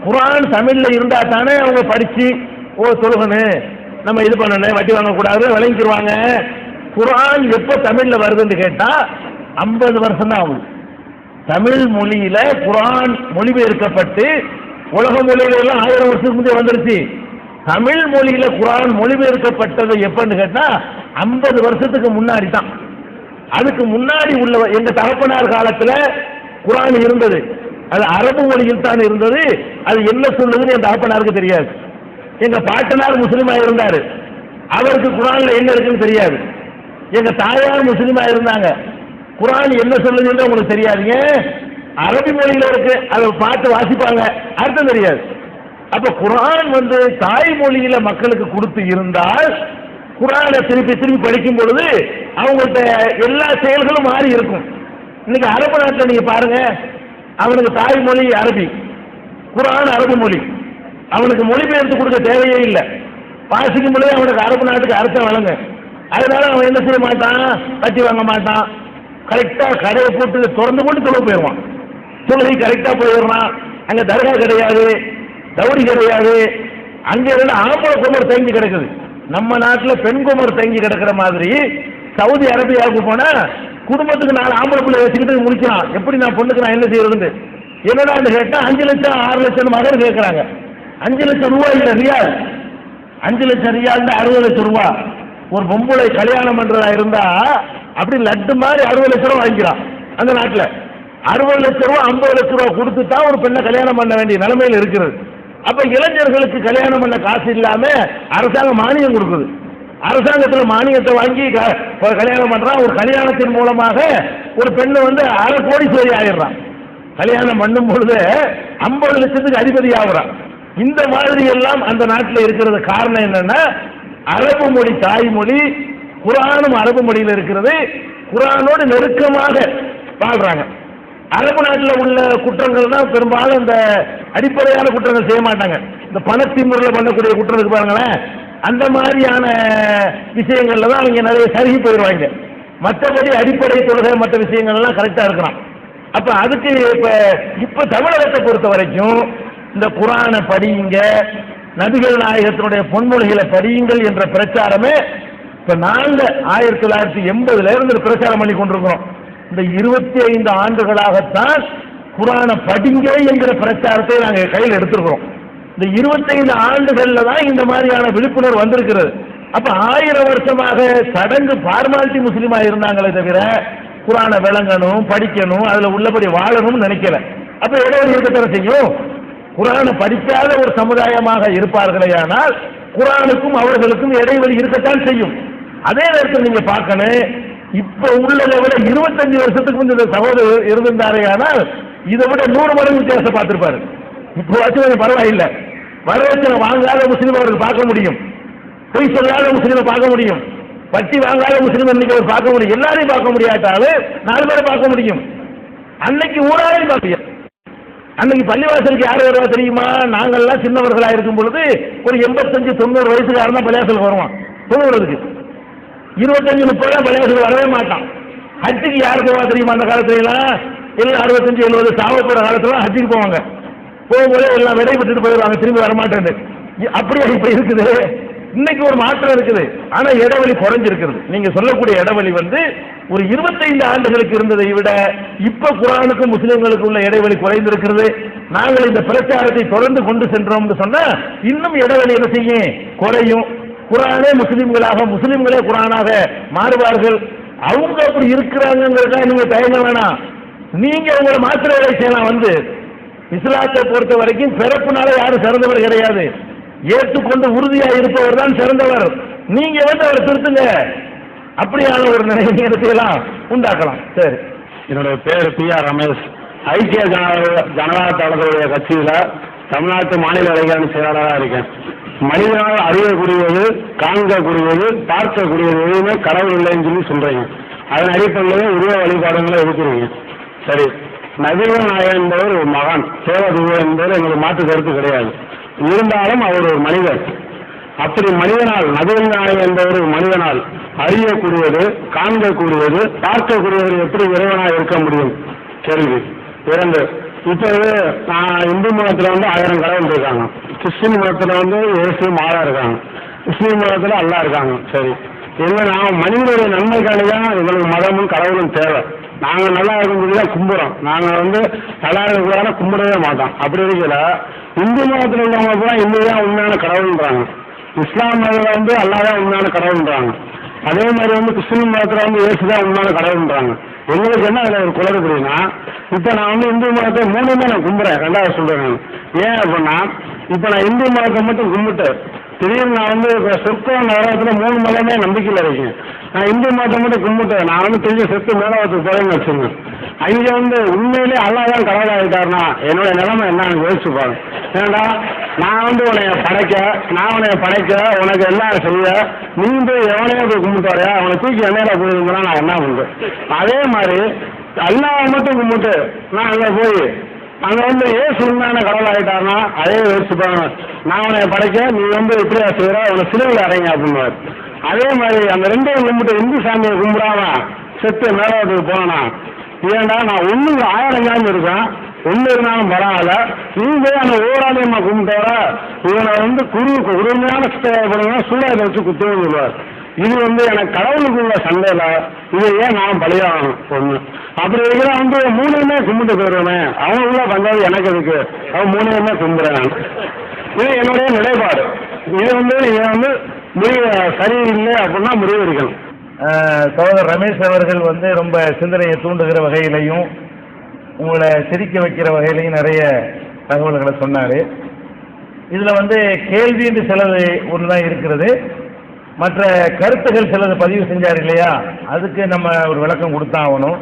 [SPEAKER 2] குர்ஆன் தமிழ்ல இருந்தா தானே அவங்க படிச்சு தொழுகணும், நம்ம இது பண்ணணும், வட்டி வாங்கக்கூடாது விளங்கிடுவாங்க. குர்ஆன் எப்போ தமிழ்ல வருதுன்னு கேட்டா 50 வருஷம் தான் ஆகும். தமிழ் மொழியில குர்ஆன் மொழிபெயர்க்கப்பட்டு உலக மொழியில எல்லாம் 1000 வருஷத்துக்கு முந்தைய வந்துருச்சு. தமிழ் மொழியில குர்ஆன் மொழிபெயர்க்கப்பட்டது எப்பன்னு கேட்டா 50 வருஷத்துக்கு முன்னாடி தான். அதுக்கு முன்னாடி உள்ள எங்க தகப்பனார் காலத்துல குர்ஆன் இருந்தது, அது அரபு மொழியில் தான் இருந்தது. அது என்ன சொல்லுதுன்னு என் தகப்பனாருக்கு தெரியாது. எங்க பாட்டனார் முஸ்லீமா இருந்தாரு, அவருக்கு குர்ஆன்ல என்ன இருக்குன்னு தெரியாது. எங்க தாயார் முஸ்லீமா இருந்தாங்க, குர்ஆன் என்ன சொல்லுதுன்னு உங்களுக்கு தெரியாதுங்க. அரபி மொழியில இருக்கு, அதை பார்த்து வாசிப்பாங்க, அர்த்தம் தெரியாது. அப்ப குர்ஆன் தாய்மொழியில மக்களுக்கு கொடுத்து இருந்தால் குர்ஆனை திருப்பி திருப்பி படிக்கும் பொழுது அவங்கள்ட்ட எல்லா செயல்களும் மாறி இருக்கும். இன்னைக்கு அரபு நாட்டில் நீங்க பாருங்க, அவனுக்கு தாய்மொழி அரபி, குர்ஆன் அரபு மொழி, அவனுக்கு மொழிபெயர்த்து கொடுக்க தேவையே இல்லை. வாசிக்கும் பொழுது அவனுக்கு அரபு நாட்டுக்கு அர்த்தம் வழங்க. அதனால அவன் என்ன செய்ய மாட்டான், கட்டி வாங்க மாட்டான், கரெக்டா கடையை போட்டு திறந்து கொண்டு தொழுக போயிடுவான். தொழுகை கரெக்டா போயிடுறான். அங்க தர்கா கிடையாது, தௌரி கிடையாது, அங்க இருந்து ஆம்பளை குமர் தேங்கி கிடக்குது. நம்ம நாட்டில் பெண் குமர் தேங்கி கிடக்கிற மாதிரி சவுதி அரேபியாவுக்கு போனா குடும்பத்துக்கு 4 ஆம்பளை பிள்ளை வச்சுக்கிட்டு முடிக்கலாம். எப்படி நான் பொண்ணுக்கு நான் என்ன செய்யறது? என்னடான்னு கேட்டா 5 லட்சம் 6 லட்சம் மகன் கேட்கறாங்க. 5 லட்சம் ரூபாய் இல்ல ரியால், 5 லட்சம் ரியால் 60 லட்சம் ரூபாய். ஒரு பொம்பளை கல்யாணம் பண்றதா இருந்தா அப்படி லட்டு மாதிரி 60 லட்சம் ரூபாய் வாங்கிக்கிறான். அந்த நாட்டில் 60 லட்சம் ரூபாய் 50 லட்சம் ரூபாய் கொடுத்து தான் ஒரு பெண்ணை கல்யாணம் பண்ண வேண்டிய நிலைமையில் இருக்கிறது. அப்ப இளைஞர்களுக்கு கல்யாணம் பண்ண காசு இல்லாம அரசாங்கம் மானியம் கொடுக்குது. அரசாங்கத்தில் மானியத்தை வாங்கி கல்யாணம் பண்றான். ஒரு கல்யாணத்தின் மூலமாக ஒரு பெண்ணு 1/2 கோடீஸ்வரி ஆயிடுறான். கல்யாணம் பண்ணும் பொழுது 50 லட்சத்துக்கு அதிபதி ஆகுறான். இந்த மாதிரி எல்லாம் அந்த நாட்டில் இருக்கிறது. காரணம் என்னன்னா, அரபு மொழி தாய்மொழி, குர்ஆனும் அரபு மொழியில் இருக்கிறது. குர்ஆனோடு நெருக்கமாக வாழ்றாங்க. அரபு நாட்டில் உள்ள குற்றங்கள் தான் பெரும்பாலும் இந்த அடிப்படையான குற்றங்கள் செய்ய மாட்டாங்க. இந்த பணத்திமுறையில் பண்ணக்கூடிய குற்றத்துக்கு பாருங்களேன், அந்த மாதிரியான விஷயங்கள்ல தான் அவங்க நிறைய சருகி போயிடுவாங்க. மற்றபடி அடிப்படை தொழுகை மற்ற விஷயங்கள் எல்லாம் கரெக்டா இருக்கிறான். அப்ப அதுக்கு இப்ப தமிழகத்தை பொறுத்த வரைக்கும் இந்த குர்ஆனை படியுங்க, நபிகள் நாயகத்தினுடைய பொன்மொழிகளை படியுங்கள் என்ற பிரச்சாரமே இப்ப நாங்க 1980 இருந்து பிரச்சாரம் பண்ணி கொண்டிருக்கிறோம். இந்த 25 ஆண்டுகளாகத்தான் குர்ஆனை படிங்க என்கிற பிரச்சாரத்தை நாங்கள் கையில் எடுத்திருக்கிறோம். இந்த 25 ஆண்டுகள்ல தான் இந்த மாதிரியான விழிப்புணர்வு வந்திருக்கிறது. அப்ப 1000 வருஷமாக சடங்கு ஃபார்மாலிட்டி முஸ்லீமா இருந்தாங்களே தவிர குர்ஆனை விளங்கணும், படிக்கணும், அதுல உள்ளபடி வாழணும்னு நினைக்கல. அப்ப இடைவெளி இருக்கத்தான் செய்யும். குர்ஆனை படிக்காத ஒரு சமுதாயமாக இருப்பார்களேயானால் குர்ஆனுக்கும் அவர்களுக்கும் இடைவெளி இருக்கத்தான் செய்யும். அதே நேரத்தில் நீங்க பார்க்கணும், இப்ப உள்ளதை விட 25 வருஷத்துக்கு முந்தைய இந்த சகோதரர் இருந்திருந்தாரே, ஆனால் இதை விட 100 மடங்கு வித்தியாசம் பார்த்திருப்பாரு. இப்போ வச்சு பரவாயில்லை, வரவேற்ற வாங்காத முஸ்லீம் அவர்கள் பார்க்க முடியும், பொய் சொல்லாத முஸ்லீமை பார்க்க முடியும், வட்டி வாங்காத முஸ்லீம் இன்னைக்கு அவர் பார்க்க முடியும். எல்லாரையும் பார்க்க முடியாட்டாலும் 4 பேரை பார்க்க முடியும். அன்னைக்கு ஊராரையும் பார்க்க முடியும். அன்னைக்கு பள்ளிவாசலுக்கு யார் வருவா தெரியுமா? நாங்கள்லாம் சின்னவர்களா இருக்கும் பொழுது ஒரு 85-90 வயசுக்காரன் தான் பள்ளிவாசலுக்கு வருவான் தொழுகிறதுக்கு. 25-30 பள்ளிவாசலுக்கு வரவே மாட்டான். ஹஜ்ஜுக்கு யார் போவா தெரியுமா? அந்த காலத்துல எல்லாம் 65-70 சாவப்படுற காலத்துல ஹஜ்ஜுக்கு போவாங்க. போகும்போது எல்லாம் விடை பெற்றுட்டு போயிடுவாங்க, திரும்பி வரமாட்டேன்னு. அப்படியே இப்ப இருக்குது. இன்னைக்கு ஒரு மாற்றம் இருக்குது, ஆனா இடைவெளி குறைஞ்சிருக்கிறது. நீங்க சொல்லக்கூடிய இடைவெளி ஒரு 25 ஆண்டுகளுக்கு இருந்ததை விட இப்ப குர்ஆனுக்கும் முஸ்லிம்களுக்கு உள்ள இடைவெளி குறைந்திருக்கிறது. நாங்கள் இந்த பிரச்சாரத்தை தொடர்ந்து கொண்டு சென்றோம் சொன்னா இன்னும் இடைவெளி என்ன செய்யும்? குறையும். குர்ஆனே முஸ்லிம்களாக, முஸ்லிம்களே குர்ஆனாக மாறுவார்கள். அவங்க அப்படி இருக்கிறாங்கிறதா நீங்க தயங்க வேணாம். நீங்க உங்களை மாத்திர வேலை செய்யலாம். இஸ்லாத்தை பொறுத்த வரைக்கும் பிறப்புனால யாரும் சிறந்தவர் கிடையாது. ஏற்றுக்கொண்டு உறுதியா இருப்பவர் தான் சிறந்தவர். நீங்க அவரை திருத்துங்க. அப்படியான ஒரு நிலையெல்லாம் உண்டாக்கலாம். சரி,
[SPEAKER 3] என்னுடைய பேர் PR ரமேஷ். ஐக்கிய ஜனதா தளத்துடைய கட்சியில தமிழ்நாட்டு மாநில இளைஞரணி செயலாளராக இருக்கேன். மனிதனால் அறியக்கூடியது, காண்கக்கூடியது, பார்க்கக்கூடியது எதுவுமே கடவுள் இல்லைன்னு சொல்றீங்க. அதன் அடிப்படையில் உருவ வழிபாடுகளை எடுக்கிறீங்க. சரி, நபிகள் நாயகம் என்பவர் ஒரு மகான், சேவதூர் என்பவர் எங்களுக்கு மாற்று கருத்து கிடையாது. இருந்தாலும் அவர் ஒரு மனிதர். அப்படி மனிதனால் நபிகள் நாயகம் என்ற ஒரு மனிதனால் அறியக்கூடியது, காண்கக்கூடியது, பார்க்கக்கூடியது எப்படி இறைவனாக இருக்க முடியும்? கேள்வி. 2. இப்போ நான் இந்து மதத்தில் 1000 கடவுள் இருக்காங்க, கிறிஸ்டின் மதத்தில் இயேசு மாதா இருக்காங்க, முஸ்லீம் மதத்தில் அல்லா இருக்காங்க. சரி, நான் மனிதனுடைய நன்மைக்காக தான் எங்களுக்கு மதமும் கடவுளும் தேவை. நாங்கள் நல்லா இருக்கும்போது தான் கும்பிட்றோம். நாங்கள் நல்லா இருக்கிறதால கும்பிடவே மாட்டோம். அப்படி இருக்கல இந்து மதத்தில் உள்ளவங்க கூட இந்து தான் உண்மையான கடவுள்ன்றாங்க, இஸ்லாம் மதத்தில் அல்லா தான் உண்மையான கடவுள்ன்றாங்க, அதே மாதிரி கிறிஸ்டின் மதத்தில் இயேசு தான் உண்மையான கடவுள்ன்றாங்க. எங்களுக்கு என்ன அதில் ஒரு குளறுபடினா, இப்போ நான் இந்து மதத்தை 3மே நான் கும்பிட்றேன். 2வது சொல்கிறேன். ஏன் அப்படின்னா, இப்போ நான் இந்து மதத்தை மட்டும் கும்பிட்டு திடீர்னு நான் இப்போ சொர்க்கம் நகரத்தில் 3 மதமே நம்பிக்கையில் இருக்கேன். நான் இந்து மதத்தை மட்டும் கும்பிட்டேன். நான் திரும்பி செத்து மேலவத்துக்கு போறேன்னு வச்சுங்க, அங்கே உண்மையிலே அல்லா தான் கடவுளாகிட்டாருனா என்னோட நிலைமை என்னன்னு யோசிச்சு பாருங்க. ஏன்னா நான் உன்னைய படைக்க உனக்கு எல்லாம் செய்ய நீ போய் எவனையோ போய் கும்பிட்டு வரையா, அவனை தூக்கி எண்ணெயில போயிருந்தா நான் என்ன பண்ணுறேன்? அதே மாதிரி அல்லாவை மட்டும் கும்பிட்டு நான் அங்கே போய் அங்கே ஏசு உண்மையான கடவுள் ஆகிட்டாருன்னா அதே யோசிச்சு பாருங்க. நான் உன்னைய படைக்க நீ இப்படியா செய்கிற, உன்னை சிலுவையில் அறைங்க அப்படின்னுவார். அதே மாதிரி அந்த 2ஐயும் கும்பிட்டு இந்து சாமியை கும்பிடாம செத்து மேலவத்துக்கு போனா, ஏன்னா நான் 1000 ஞாபகம் இருக்கேன், 1 இருந்தாலும் பரவாயில்ல, நீங்க அந்த ஓராளியம்மா கும்பிட்டவர இவனை குருமையான சித்தைப்படுங்க சூடாயத்தை வச்சு குத்துன்னு சொல்லுவார். இது எனக்கு கடவுளுக்கு உள்ள சண்டையில இது ஏன் நான் பலியாகணும்? ஒண்ணு அப்படி இருக்கிற 3மே கும்பிட்டு போயிடுவேன். அவன் உள்ள பஞ்சாயத்து எனக்கு இருக்கு, அவன் 3மே கும்பிடுறேன். இது என்னுடைய நிலைப்பாடு. இது நீங்க முடிவு சரியில்லை அப்படின்னா முடிவு இருக்கணும்.
[SPEAKER 2] சகோதரர் ரமேஷ் அவர்கள் ரொம்ப சிந்தனையை தூண்டுகிற வகையிலையும் உங்களை சிரிக்க வைக்கிற வகையிலையும் நிறைய தகவல்களை சொன்னார். இதில் கேள்வி என்று சிலது ஒன்று தான் இருக்கிறது, மற்ற கருத்துகள் சிலது பதிவு செஞ்சார் இல்லையா, அதுக்கு நம்ம ஒரு விளக்கம் கொடுத்தான் ஆகணும்.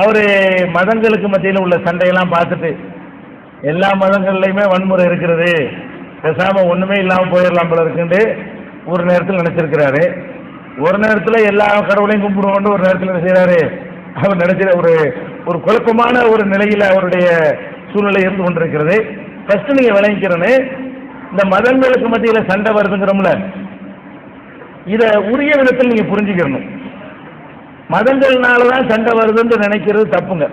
[SPEAKER 2] அவர் மதங்களுக்கு மத்தியில் உள்ள சண்டையெல்லாம் பார்த்துட்டு எல்லா மதங்கள்லையுமே வன்முறை இருக்கிறது, பேசாமல் ஒன்றுமே இல்லாமல் போயிடலாம் போல இருக்குன்னு ஒரு நேரத்தில் நினச்சிருக்கிறாரு. ஒரு நேரத்தில் எல்லா கடவுளையும் கும்பிடுவோன்னு ஒரு நேரத்தில் என்ன செய்கிறாரு, அவர் நினைக்கிற ஒரு குழப்பமான ஒரு நிலையில் அவருடைய சூழ்நிலை இருந்து கொண்டிருக்கிறது. ஃபர்ஸ்ட் நீங்கள் விளங்கிக்கிறேன்னு, இந்த மதங்களுக்கு மத்தியில் சண்டை வருதுங்கிறோம்ல, இதை உரிய விதத்தில் நீங்கள் புரிஞ்சுக்கிறணும். மதங்கள்னால தான் சண்டை வருதுன்னு நினைக்கிறது தப்புங்க.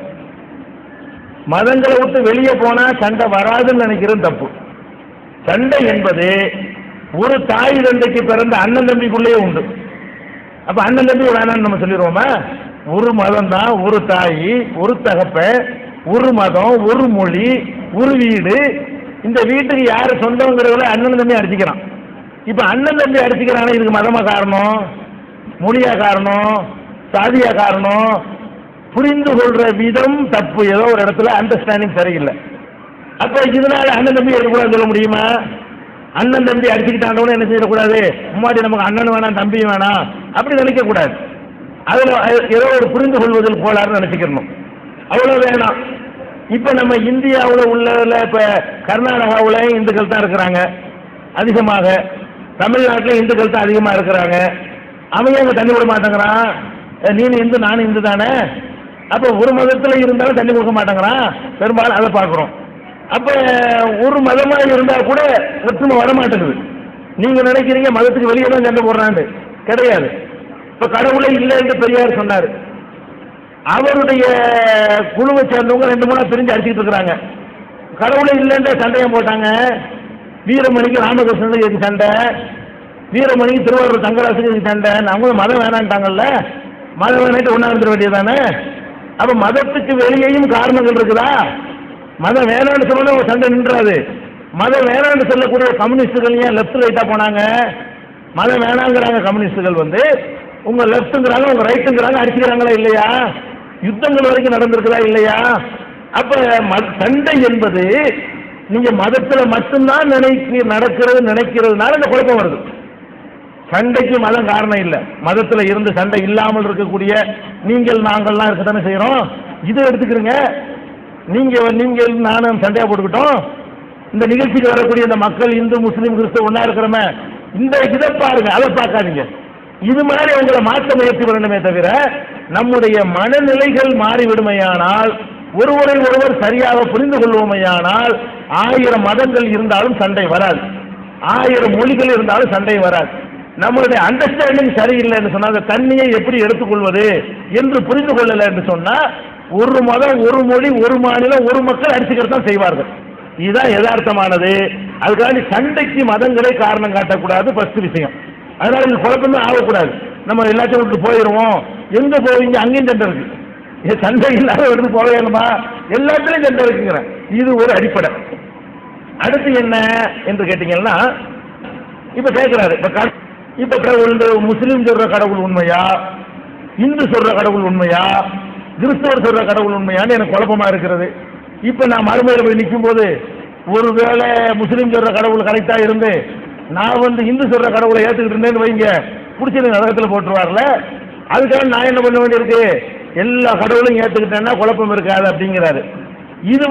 [SPEAKER 2] மதங்களை விட்டு வெளியே போனால் சண்டை வராதுன்னு நினைக்கிறது தப்பு. சண்டை என்பது ஒரு தாய் தந்தைக்கு பிறந்த அண்ணன் தம்பிக்குள்ளேயே உண்டு. அப்ப அண்ணன் தம்பி வேணான்னு நம்ம சொல்லிடுவோமா? ஒரு மதம் தான், ஒரு தாய், ஒரு தகப்ப, ஒரு மதம், ஒரு மொழி, ஒரு வீடு. இந்த வீட்டுக்கு யாரு சொந்தங்கிறதுல அண்ணன் தம்பி அடிச்சுக்கிறான். இப்ப அண்ணன் தம்பி அடிச்சுக்கிறாங்க, இதுக்கு மதமா காரணம், மொழியா காரணம், சாதியா காரணம்? புரிந்து கொள்ற விதம் தப்பு. ஏதோ ஒரு இடத்துல அண்டர்ஸ்டாண்டிங் சரியில்லை. அப்ப இதனால அண்ணன் தம்பி எடுக்கக்கூடாது சொல்ல முடியுமா? அண்ணன் தம்பி அடிச்சுக்கிட்டாங்கன்னு என்ன செய்யக்கூடாது, முன்னாடி நமக்கு அண்ணன் வேணாம் தம்பியும் வேணாம் அப்படி நினைக்க கூடாது. அதுல ஏதோ ஒரு புரிந்து கொள்வதில் கோளாறுன்னு நினைச்சுக்கணும், அவ்வளவு வேணாம். இப்ப நம்ம இந்தியாவில் உள்ளதுல இப்ப கர்நாடகாவில் இந்துக்கள் தான் இருக்கிறாங்க அதிகமாக, தமிழ்நாட்டில் இந்துக்கள் தான் அதிகமாக இருக்கிறாங்க. அவங்க அங்கே தண்ணி விட மாட்டேங்கிறான். நீனு இந்து நானும் இந்து தானே, அப்போ ஒரு மதத்தில் இருந்தாலும் தண்ணி கொடுக்க மாட்டேங்கிறான். பெரும்பாலும் அதை பார்க்குறோம். அப்போ ஒரு மதமாக இருந்தால் கூட ஒற்றுமை வரமாட்டேங்குது. நீங்கள் நினைக்கிறீங்க மதத்துக்கு வெளியே தான் சண்டை போடுறான்னு, கிடையாது. இப்போ கடவுளே இல்லை என்று பெரியார் சொன்னார். அவருடைய குழுவை சேர்ந்தவங்க 2-3 பிரிஞ்சு அடிச்சுக்கிட்டு இருக்கிறாங்க. கடவுளே இல்லைன்ற சண்டையை போட்டாங்க. வீரமணிக்கு ராமகிருஷ்ணனுக்கு எதுக்கு சண்டை, வீரமணிக்கு திருவாரூர் தங்கராசுக்கு எதுக்கு சண்டை? அவங்களும் மதம் வேணான்ட்டாங்கல்ல, மதம் வேணாட்டு ஒன்றா இருந்துட வேண்டியதானே. அப்போ மதத்துக்கு வெளியேயும் காரணங்கள் இருக்குதா? மதம் வேணான்னு சொன்னா ஒரு சண்டை நின்றாது. மதம் வேணான்னு சொல்லக்கூடிய கம்யூனிஸ்டுகள் ஏன் லெஃப்ட் ரைட்டாக போனாங்க? மதம் வேணாங்கிறாங்க கம்யூனிஸ்டுகள், உங்க லெஃப்ட்டுங்கிறாங்க உங்க ரைட்டுங்கிறாங்க, அடிச்சுக்கிறாங்களா இல்லையா? யுத்தங்கள் வரைக்கும் நடந்திருக்குதா இல்லையா? அப்ப சண்டை என்பது நீங்க மதத்துல மட்டும்தான் நினைக்கிறதுனால இந்த குழப்பம் வருது. சண்டைக்கு மதம் காரணம் இல்லை. மதத்துல இருந்து சண்டை இல்லாமல் இருக்கக்கூடிய நீங்கள் நாங்கள்லாம் இருக்கத்தானே செய்யறோம். இதை எடுத்துக்கிறீங்க. நீங்கள் நானும் சண்டையா போட்டுக்கிட்டோம். இந்த நிகழ்ச்சிக்கு வரக்கூடிய இந்த மக்கள் இந்து முஸ்லீம் கிறிஸ்தவ ஒன்னா இருக்கிறோமே, இந்த இதை பாருங்க, அதை பார்க்காதீங்க. இது மாதிரி உங்களை மாற்ற முயற்சி பண்ணணுமே தவிர நம்முடைய மனநிலைகள் மாறிவிடுமையானால், ஒருவரை ஒருவர் சரியாக புரிந்து கொள்வோமையானால் 1000 மதங்கள் இருந்தாலும் சண்டை வராது. 1000 மொழிகள் இருந்தாலும் சண்டை வராது. நம்மளுடைய அண்டர்ஸ்டாண்டிங் சரியில்லைன்னு சொன்னா அந்த தண்ணியை எப்படி எடுத்துக்கொள்வது என்று புரிந்து கொள்ளல என்று சொன்னா ஒரு மதம், ஒரு மொழி, ஒரு மாநிலம், ஒரு மக்கள் அடிச்சுக்கிறது தான் செய்வார்கள். இதுதான் யதார்த்தமானது. அதுக்காண்டி சண்டைக்கு மதங்களை காரணம் காட்டக்கூடாது ஃபர்ஸ்ட் விஷயம். அதனால இது குழப்பமே ஆகக்கூடாது. நம்ம எல்லாத்தையும் விட்டு போயிடுவோம். எங்க போவீங்க? அங்கேயும் சண்டை இருக்கு. சண்டை இல்லாத எடுத்து போவேணுமா? எல்லாத்துலயும் சண்டை இருக்குங்கிற இது ஒரு அடிப்படை. அடுத்து என்ன என்று கேட்டீங்கன்னா, இப்ப கேட்கிறாரு, இப்ப கடவுள் முஸ்லீம் சொல்ற கடவுள் உண்மையா, இந்து சொல்ற கடவுள் உண்மையா, கிறிஸ்தவர் சொல்ற கடவுள் உண்மையான்னு எனக்கு குழப்பமா இருக்கிறது. இப்ப நான் மறுமையில போய் நிற்கும் போது ஒருவேளை முஸ்லீம் சொல்ற கடவுள் கரெக்டா இருந்து நான் இந்து சொல்ற கடவுளை ஏத்துக்கிட்டு இருந்தேன்னு வைங்க, பிடிச்சிருந்த நரகத்தில் போட்டுருவார்ல. அதுக்காக நான் என்ன பண்ண வேண்டியிருக்கு? எல்லா கடவுளையும் ஏத்துக்கிட்டேன்னா குழப்பம் இருக்காது அப்படிங்கிறாரு. இது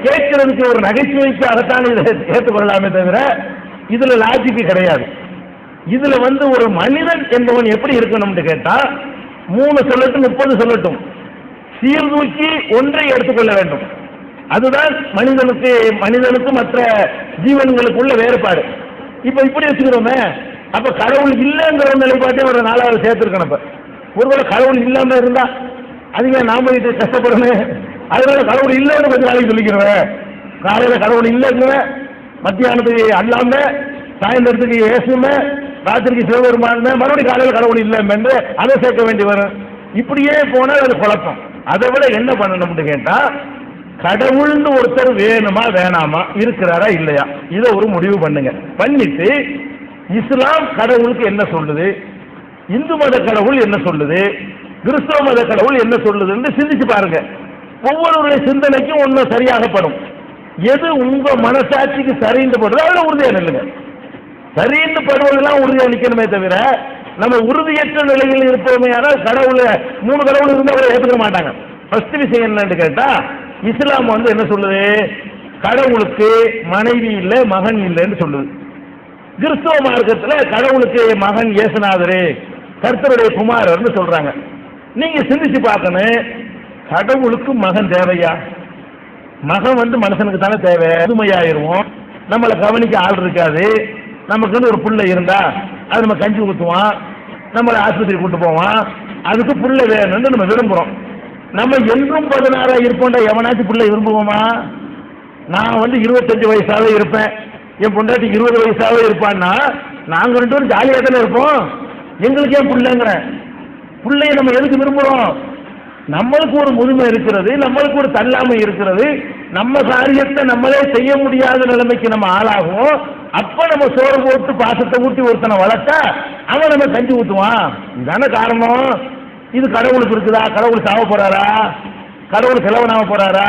[SPEAKER 2] கேட்கறதுக்கு ஒரு நகைச்சுவைக்காகத்தான் இதை ஏற்றுக்கொள்ளலாமே தவிர இதுல லாஜிக்கு கிடையாது. இதுல ஒரு மனிதன் என்பவன் எப்படி இருக்கணும்னு கேட்டா 3 சொல்லட்டும் 30 சொல்லட்டும், சீர்தூக்கி ஒன்றை எடுத்துக்கொள்ள வேண்டும். அதுதான் மனிதனுக்கு மற்ற ஜீவன்களுக்குள்ள வேறுபாடு. இப்ப இப்படி வச்சுக்கிறோமே, அப்ப கடவுள் இல்லைங்கிற நிலைப்பாட்டே ஒரு 4வது சேர்த்திருக்கணும். இப்ப ஒருவேளை கடவுள் இல்லாம இருந்தா அதுங்க நாம இது கஷ்டப்படணும். அதனால கடவுள் இல்லைன்னு கொஞ்சம் நாளைக்கு சொல்லிக்கிறவன், காலையில கடவுள் இல்லைங்க, மத்தியானத்துக்கு அல்லாம, சாயந்தரத்துக்கு இயேசுமே, ராத்திரிக்கு சிவபெருமான், மறுபடியும் காலையில் கடவுள் இல்லைன்னு அதை சேர்க்க வேண்டி வரும். இப்படியே போனால் அது குழப்பம். அதை விட என்ன பண்ணணும்னு கேட்டா, கடவுள்னு ஒருத்தர் வேணுமா வேணாமா, இருக்கிறாரா இல்லையா, இதை ஒரு முடிவு பண்ணுங்க. பண்ணிட்டு இஸ்லாம் கடவுளுக்கு என்ன சொல்லுது, இந்து மத கடவுள் என்ன சொல்லுது, கிறிஸ்தவ மத கடவுள் என்ன சொல்லுதுன்னு சிந்திச்சு பாருங்க. ஒவ்வொருவருடைய சிந்தனைக்கும் ஒன்றும் சரியாகப்படும். எது உங்க மனசாட்சிக்கு சரின்னு படுறதோ அதில் உறுதியா நில்லுங்க. சரின்னு படுவதெல்லாம் உறுதியா நிற்கணுமே தவிர நம்ம உறுதியற்ற நிலையில் இருப்போமே. ஆனால் கடவுளை 3 கடவுள் இருந்தால் அவரை ஏற்றுக்க மாட்டாங்க. ஃபர்ஸ்ட் விஷயம் என்னன்னு கேட்டா, இஸ்லாம் என்ன சொல்லுது? கடவுளுக்கு மனைவி இல்லை, மகன் இல்லைன்னு சொல்லுது. கிறிஸ்தவ மார்க்கத்தில் கடவுளுக்கு மகன் இயேசுநாதரு, கர்த்தருடைய குமாரர்னு சொல்றாங்க. நீங்க சிந்திச்சு பார்க்கணும், கடவுளுக்கு மகன் தேவையா? மகன் மனுஷனுக்கு தானே தேவை. புதுமையாயிருவோம், நம்மளை கவனிக்க ஆள் இருக்காது. நமக்கு ஒரு புள்ள இருந்தா அது நம்ம கஞ்சி ஊற்றுவான், நம்மளை ஆஸ்பத்திரி கூட்டு போவான். அதுக்கு புள்ள வேணும்னு நம்ம விரும்புறோம். நம்ம என்றும் 16 இருப்போம்டா, எவனாச்சும் புள்ள விரும்புவோமா? நான் 25 வயசாவே இருப்பேன், என் பொண்டாட்டி 20 வயசாவே இருப்பான்னா நாங்க 2 பேரும் ஜாலியாக தானே இருப்போம். எங்களுக்கு ஏன் புள்ளைங்கிற? புள்ளைய நம்ம எதுக்கு விரும்புறோம்? நம்மளுக்கு ஒரு முதுமை இருக்கிறது, நம்மளுக்கு ஒரு தள்ளாமை இருக்கிறது, நம்ம காரியத்தை நம்மளே செய்ய முடியாத நிலைமைக்கு நம்ம ஆளாகும். அப்ப நம்ம சோறு போட்டு பாசத்தை ஊட்டி ஒருத்தனை வளர்த்தா அவன் நம்ம கஞ்சி ஊற்றுவான். இதுதானே காரணம். இது கடவுளுக்கு இருக்குதா? கடவுள் சாவ போறாரா? கடவுள் செலவனாம போறாரா?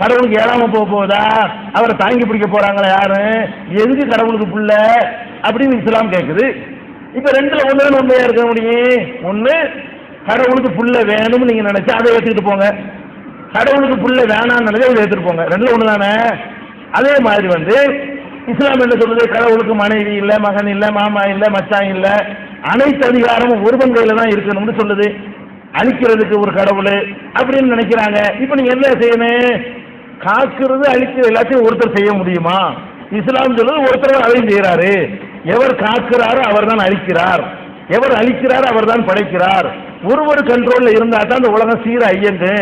[SPEAKER 2] கடவுளுக்கு ஏழாம போகுதா? அவரை தாங்கி பிடிக்க போறாங்களா யாரு? எதுக்கு கடவுளுக்கு புள்ள அப்படின்னு இஸ்லாம் கேட்குது. இப்ப 2ல் ஒன்று உண்மையா இருக்க முடியும். ஒண்ணு, கடவுளுக்கு புள்ள வேணும்னு நீங்க நினைச்சா அதை ஏற்றுக்கிட்டு போங்க, கடவுளுக்கு புள்ள வேணாம்னு நினைச்சா அதை ஏற்றுட்டு போங்க. 2ல் ஒன்று தானே. அதே மாதிரி இஸ்லாம் என்ன சொல்லுது? கடவுளுக்கு மனைவி இல்லை, மகன் இல்லை, மாமா இல்லை, மச்சான் இல்லை, அனைத்து அதிகாரமும் ஒருவன் கையில தான் இருக்கணும்னு சொல்லுது. அழிக்கிறதுக்கு ஒரு கடவுள் அப்படின்னு நினைக்கிறாங்க. இப்ப நீங்க என்ன செய்யணும்? காக்கிறது அழிக்கிறது எல்லாத்தையும் ஒருத்தர் செய்ய முடியுமா? இஸ்லாம் சொல்லுது ஒருத்தர் அதையும் செய்யறாரு. எவர் காக்கிறாரோ அவர் தான் அழிக்கிறார், எவர் அழிக்கிறார் அவர் தான் படைக்கிறார். ஒரு கண்ட்ரோல்ல இருந்தா தான் அந்த உலகம் சீர ஐயங்கு.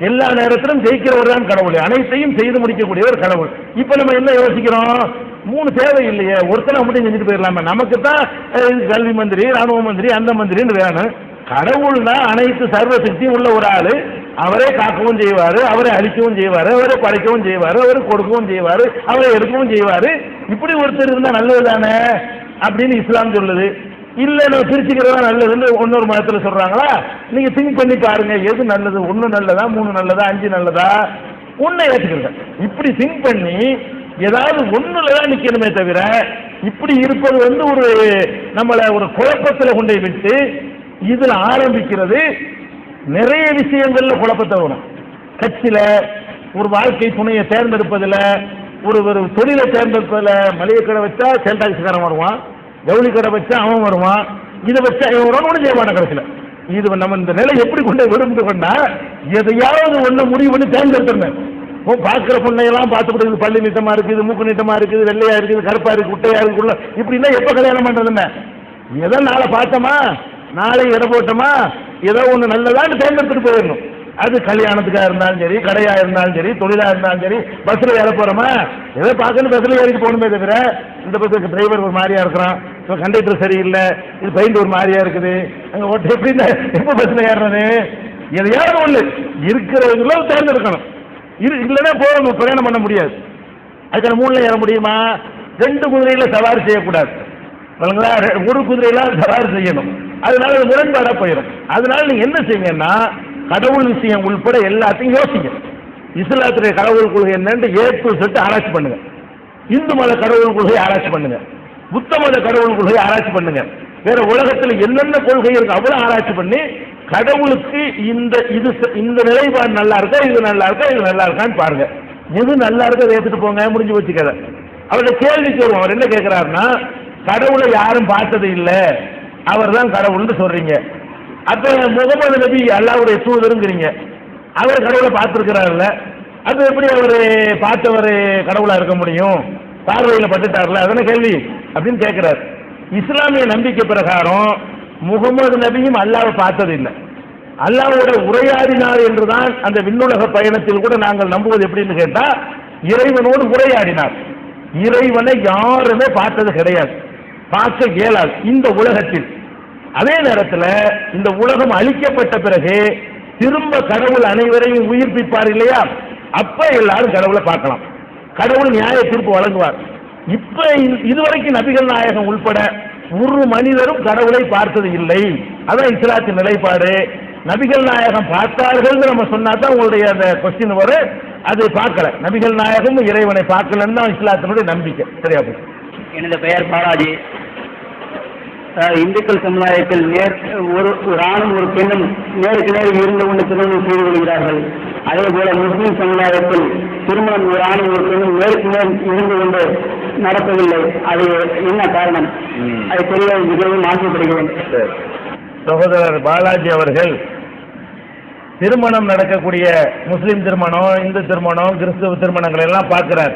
[SPEAKER 2] எல்லா நேரத்திலும் ஜெயிக்கிறவர் தான் கடவுள், அனைத்தையும் செய்து முடிக்கக்கூடியவர் கடவுள். இப்ப நம்ம என்ன யோசிக்கிறோம்? 3 தேவை இல்லையே, ஒருத்தனை மட்டும் செஞ்சுட்டு போயிடலாமா? நமக்கு தான் கல்வி மந்திரி, ராணுவ மந்திரி, அந்த மந்திரின்னு வேணும். கடவுள் தான் அனைத்து சர்வ சக்தியும் உள்ள ஒரு ஆளு. அவரே காக்கவும் செய்வாரு, அவரை அழிக்கவும் செய்வாரு, அவரை படைக்கவும் செய்வாரு, அவரை கொடுக்கவும் செய்வாரு, அவரை எடுக்கவும் செய்வாரு. இப்படி ஒருத்தர் இருந்தா நல்லது தானே அப்படின்னு இஸ்லாம் சொல்லுது. இல்ல நம்ம பிரிச்சுக்கிறதா நல்லதுன்னு இன்னொரு மதத்தில் சொல்றாங்களா? நீங்க திங்க் பண்ணி பாருங்க, எது நல்லது? 1 நல்லதா, 3 நல்லதா, 5 நல்லதா? 1 ஏற்றுக்கிறேன். இப்படி திங்க் பண்ணி ஏதாவது 1ல தான் நிக்கணுமே தவிர இப்படி இருப்பது ஒரு நம்மளை ஒரு குழப்பத்தில் கொண்டு விட்டு இதுல ஆரம்பிக்கிறது நிறைய விஷயங்கள்ல குழப்பத்தை வரும். கட்சியில, ஒரு வாழ்க்கை துணையை தேர்ந்தெடுப்பதில், ஒரு தொழிலை தேர்ந்தெடுப்பதில், மளிகை கடை வச்சா சேல் டாக்ஸிக்காரன் வருவான், ஜவுளி கடை வச்சா அவன் வருவான், இதை வச்சா ஒன்றும் செய்ய மாட்டான். கடைசியில் இது நம்ம இந்த நிலை எப்படி கொண்டு விரும்புகொண்டா எதையாவது ஒன்று முடிவு பண்ணி தேர்ந்தெடுத்துருந்தேன். பார்க்குற பொண்ணையெல்லாம் பார்த்துக்கிட்டு பள்ளி நீட்டமா இருக்குது, மூக்கு நீட்டமா இருக்குது, வெள்ளையா இருக்குது, கருப்பா இருக்கு, குட்டையா இருக்குள்ள இப்படின்னா எப்ப கல்யாணம் பண்றதுன்னு ஏதோ நாளை பார்த்தோமா, நாளை இட போட்டோமா, ஏதோ ஒன்று நல்லதான்னு தேர்ந்தெடுத்துட்டு போயிடணும். அது கல்யாணத்துக்காக இருந்தாலும் சரி, கடையா இருந்தாலும் சரி, தொழிலா இருந்தாலும் சரி, பஸ்ல ஏற போறோமா ஏதோ பார்க்கணும் பஸ்ல ஏறிட்டு போகணுமே தவிர இந்த பஸ்ஸுக்கு டிரைவர் ஒரு மாதிரியா இருக்கிறான், கண்டக்டர் சரியில்லை, இது பெயிண்ட் ஒரு மாதிரியா இருக்குது, அங்க ஓட்டு எப்படி எப்ப பஸ்ல ஏறுறது, எதையாவது ஒண்ணு இருக்கிறவங்களோ தேர்ந்தெடுக்கணும். இல்லைன்னா போகணும், பிரயாணம் பண்ண முடியாது. அதுக்கான மூணுல ஏற முடியுமா? 2 குதிரையில சவாரி செய்யக்கூடாது, ஒரு குதிரையெல்லாம் சவாரி செய்யணும். அதனால அது முரண்பாடா போயிடும். அதனால நீங்க என்ன செய்யுங்கன்னா கடவுள் விஷயம் உள்பட எல்லாத்தையும் யோசிங்க. இஸ்லாத்துடைய கடவுள் கொள்கை என்னன்னு சொல்லிட்டு ஆராய்ச்சி பண்ணுங்க. இந்து மத கடவுள் கொள்கையை ஆராய்ச்சி பண்ணுங்க, புத்த மத கடவுள் கொள்கையை ஆராய்ச்சி பண்ணுங்க, வேற உலகத்தில் என்னென்ன கொள்கை இருக்கு அவ்வளவு ஆராய்ச்சி பண்ணி கடவுளுக்கு இந்த நிலைப்பாடு நல்லா இருக்கா, இது நல்லா இருக்கா, இது நல்லா இருக்கான்னு பாருங்க. எது நல்லா இருக்கா அதை ஏற்றுட்டு போங்க, முடிஞ்சு வச்சு கதை. அவருடைய கேள்விக்கு வருவோம். அவர் என்ன கேட்கிறாருன்னா, கடவுளை யாரும் பார்த்தது இல்லை, அவர் தான் கடவுள்னு சொல்றீங்க. அப்ப முகமது நபி அல்லாஹ்வுடைய தூதருங்கிறீங்க, அவர் கடவுளை பார்த்திருக்கிறாருல்ல, அது எப்படி அவர் பார்த்தவர் கடவுளா இருக்க முடியும்? பார்வையில் பட்டுட்டார்ல, அதான கேள்வி அப்படின்னு கேட்கிறார். இஸ்லாமிய நம்பிக்கை பிரகாரம் முகமது நபியும் அல்லாஹ்வை பார்த்தது இல்லை, அல்லாஹ்வோட உரையாடினார் என்றுதான் அந்த விண்ணுலக பயணத்தில் கூட நாங்கள் நம்புவது. எப்படின்னு கேட்டா, இறைவனோடு உரையாடினார். இறைவனை யாருமே பார்த்தது கிடையாது, பார்க்க இயலாது இந்த உலகத்தில். அதே நேரத்தில் இந்த உலகம் அழிக்கப்பட்ட பிறகு திரும்ப கடவுள் அனைவரையும் உயிர்ப்பிப்பார் இல்லையா, அப்ப எல்லாரும் கடவுளை பார்க்கலாம், கடவுள் நியாய தீர்ப்பு வழங்குவார். இப்ப இதுவரைக்கும் நபிகள் நாயகம் உள்பட ஒரு மனிதரும் கடவுளை பார்த்தது இல்லை. அதான் இஸ்லாத்தின் நிலைப்பாடு. நபிகள் நாயகம் பார்த்தார்கள் நம்ம சொன்னா தான் உங்களுடைய அந்த கொஸ்டின் வரும். அது பார்க்கல, நபிகள் நாயகம் இறைவனை பார்க்கலன்னு தான் இஸ்லாத்தினுடைய நம்பிக்கை. சரியா போச்சு.
[SPEAKER 4] எனது பெயர் பாலாஜி. இந்துக்கள் சமுதாயத்தில் ஒரு ஆணும் ஒரு பெண்ணும் நேருக்கு நேர் இருந்து கொண்டு திருமணம் செய்து கொள்கிறார்கள். அதே போல முஸ்லிம் சமுதாயத்தில் திருமணம் ஒரு ஆணும் ஒரு பெண்ணும் நேருக்கு நேர் இருந்து கொண்டு நடப்பதில்லை. அது என்ன காரணம்? அதை தெரிய மிகவும் ஆசைப்படுகிறேன்.
[SPEAKER 2] சகோதரர் பாலாஜி அவர்கள் திருமணம் நடக்கக்கூடிய முஸ்லிம் திருமணம், இந்து திருமணம், கிறிஸ்துவ திருமணங்கள் எல்லாம் பார்க்கிறார்.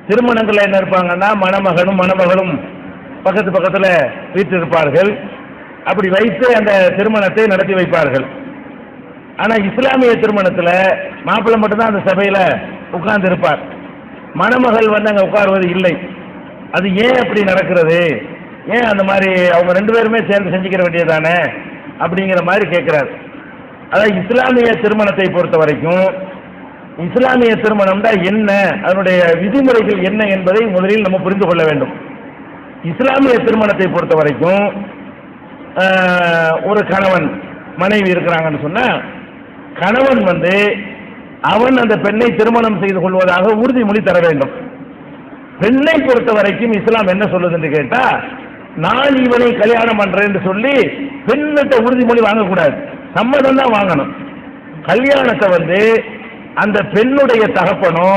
[SPEAKER 2] திருமணங்கள் என்ன இருப்பாங்கன்னா, மணமகனும் மணமகளும் பக்கத்து பக்கத்தில் வீட்டு இருப்பார்கள். அப்படி வைத்து அந்த திருமணத்தை நடத்தி வைப்பார்கள். ஆனால் இஸ்லாமிய திருமணத்தில் மாப்பிள்ளை மட்டும்தான் அந்த சபையில் உட்கார்ந்து இருப்பார், மணமகள் வந்து அங்கே உட்காருவது இல்லை. அது ஏன் அப்படி நடக்கிறது? ஏன் அந்த மாதிரி அவங்க 2 பேருமே சேர்ந்து செஞ்சுக்கிற வேண்டியதானே அப்படிங்கிற மாதிரி கேட்கிறார். அதாவது இஸ்லாமிய திருமணத்தை பொறுத்த வரைக்கும் இஸ்லாமிய திருமணம்னா என்ன, அதனுடைய விதிமுறைகள் என்ன என்பதை முதலில் நம்ம புரிந்து கொள்ள வேண்டும். இஸ்லாமிய திருமணத்தை பொறுத்த வரைக்கும் ஒரு கணவன் மனைவி இருக்கிறாங்கன்னு சொன்னா, கணவன் வந்து அவன் அந்த பெண்ணை திருமணம் செய்து கொள்வதாக உறுதிமொழி தர வேண்டும். பெண்ணை பொறுத்த வரைக்கும் இஸ்லாம் என்ன சொல்லுதுன்னு கேட்டா, நான் இவனை கல்யாணம் பண்றேன்னு சொல்லி பெண்ணிட்ட உறுதிமொழி வாங்கக்கூடாது, சம்மதம் தான் வாங்கணும். கல்யாணத்தை வந்து அந்த பெண்ணுடைய தகப்பனோ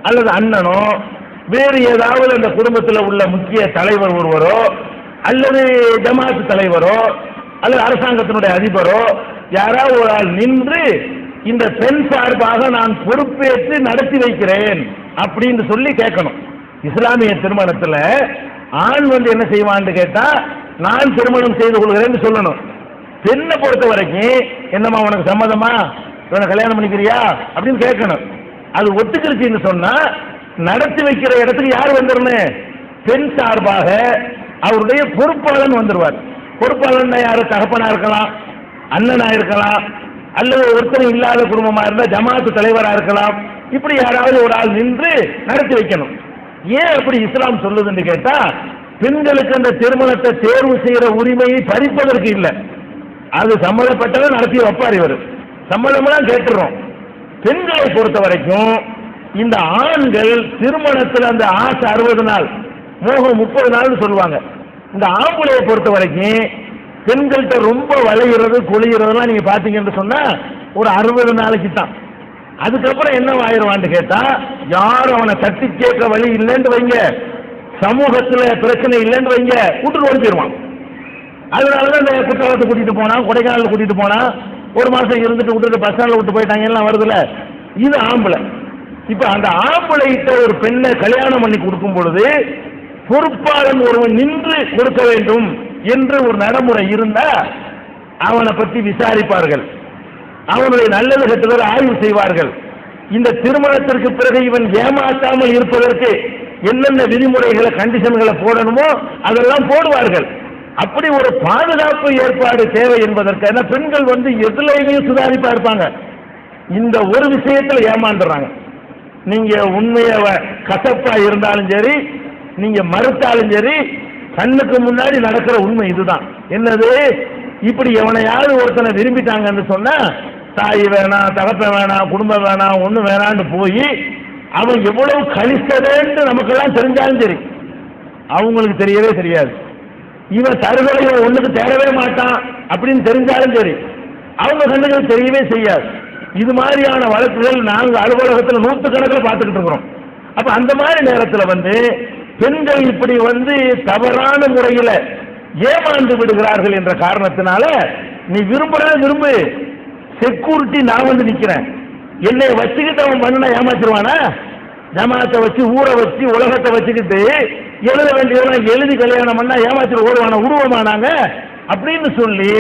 [SPEAKER 2] அல்லது அண்ணனோ வேறு ஏதாவது அந்த குடும்பத்தில் உள்ள முக்கிய தலைவர் ஒருவரோ அல்லது ஜமாத்து தலைவரோ அல்லது அரசாங்கத்தினுடைய அதிபரோ யாராவது ஒரு ஆள் நின்று இந்த பெண் சார்பாக நான் பொறுப்பேற்று நடத்தி வைக்கிறேன் அப்படின்னு சொல்லி கேட்கணும். இஸ்லாமிய திருமணத்தில் ஆண் வந்து என்ன செய்வான்னு கேட்டா, நான் திருமணம் செய்து கொள்கிறேன்னு சொல்லணும். பெண்ணை பொறுத்த வரைக்கும் என்னம்மா உனக்கு சம்மதமா, இவனை கல்யாணம் பண்ணிக்கிறியா அப்படின்னு கேட்கணும். அது ஒத்துக்கிருச்சுன்னு சொன்னா நடத்தி வைக்கிற இடத்துக்கு யார் வந்துடணும்? பெண் சார்பாக அவருடைய பொறுப்பாளன் வந்துடுவார். பொறுப்பாளன் யாரு? தகப்பனா இருக்கலாம், அண்ணனா இருக்கலாம், அல்லது ஒருத்தர் இல்லாத குடும்பமா இருந்தா ஜமாத்து தலைவரா இருக்கலாம். இப்படி யாராவது ஒரு ஆள் நின்று நடத்தி வைக்கணும். ஏன் அப்படி இஸ்லாம் சொல்லுதுன்னு கேட்டா, பெண்களுக்கு அந்த திருமணத்தை தேர்வு செய்யற உரிமையை பறிப்பதற்கு இல்லை. அது சம்மதப்பட்டவன் நடத்தி வைப்பார். இவர் சம்மதமெல்லாம் கேட்டுறோம். பெண்களை பொறுத்த வரைக்கும் இந்த ஆண்கள் திருமணத்தில் அந்த ஆசை 60 நாள், மோகம் 30 நாள்னு சொல்லுவாங்க. இந்த ஆம்பளையை பொறுத்த வரைக்கும் பெண்கள்கிட்ட ரொம்ப வளைகிறது கொளிகிறதுலாம் நீங்க பாத்தீங்கன்னு சொன்னா ஒரு 60 நாளைக்கு தான். அதுக்கப்புறம் என்ன ஆயிடுவான்னு கேட்டா, யாரும் அவனை தட்டி கேட்க வழி இல்லைன்னு வைங்க, சமூகத்துல பிரச்சனை இல்லைன்னு வைங்க, கூட்டு ஓடிச்சிருவான். அதனாலதான் இந்த குற்றாலத்தை கூட்டிட்டு போனா, கொடைக்கானல் கூட்டிட்டு போனா, ஒரு மாசம் இருந்துட்டு விட்டுட்டு பஸ் ஸ்டாண்ட்ல விட்டு போயிட்டாங்க எல்லாம் வருதுல. இது ஆம்பளை. இப்ப அந்த ஆம்பளைகிட்ட ஒரு பெண்ணை கல்யாணம் பண்ணி கொடுக்கும் பொழுது பொறுப்பாளன் ஒருவன் நின்று கொடுக்க வேண்டும் என்று ஒரு நடைமுறை இருந்தா அவனை பற்றி விசாரிப்பார்கள், அவனுடைய நல்லது கெட்டதை ஆய்வு செய்வார்கள். இந்த திருமணத்திற்கு பிறகு இவன் ஏமாற்றாமல் இருப்பதற்கு என்னென்ன விதிமுறைகளை கண்டிஷன்களை போடணுமோ அதெல்லாம் போடுவார்கள். அப்படி ஒரு பாதுகாப்பு ஏற்பாடு தேவை என்பதற்கான பெண்கள் எதுலையுமே சுதாரிப்பா இருப்பாங்க. இந்த ஒரு விஷயத்தில் ஏமாந்துடுறாங்க. நீங்க உண்மைய கசப்பா இருந்தாலும் சரி, நீங்க மறுத்தாலும் சரி, கண்ணுக்கு முன்னாடி நடக்கிற உண்மை இதுதான். என்னது, இப்படி எவனையாவது ஒருத்தனை விரும்பிட்டாங்கன்னு சொன்னா தாய் வேணாம், தகப்பன் வேணாம், குடும்பம் வேணாம், ஒண்ணு வேணான்னு போய் அவன் எவ்வளவு கழிச்சதேன்னு நமக்கெல்லாம் தெரிஞ்சாலும் சரி, அவங்களுக்கு தெரியவே தெரியாது. இவன் தருதலை ஒண்ணுக்கு தேரவே மாட்டான் அப்படின்னு தெரிஞ்சாலும் சரி, அவங்க கண்ணுக்கு தெரியவே செய்யாது. இது மாதிரியான வழக்குகள் நாங்கள் அலுவலகத்தில் நூற்றுக்கணக்கில் பார்த்துக்கிட்டு இருக்கிறோம். அப்ப அந்த மாதிரி நேரத்தில் பெண்கள் இப்படி தவறான முறையில் ஏமாந்து விடுகிறார்கள் என்ற காரணத்தினால, நீ விரும்பு செக்யூரிட்டி நான் நிக்கிறேன், என்னை வச்சுக்கிட்டு அவன் பண்ணா ஏமாத்திருவானா? ஜமாத்தை வச்சு, ஊரை வச்சு, உலகத்தை வச்சுக்கிட்டு எழுத வேண்டியவன் எழுதி கல்யாணம் பண்ணா ஏமாத்திட்டு ஓடுவானா, உருவமானாங்க அப்படின்னு சொல்லி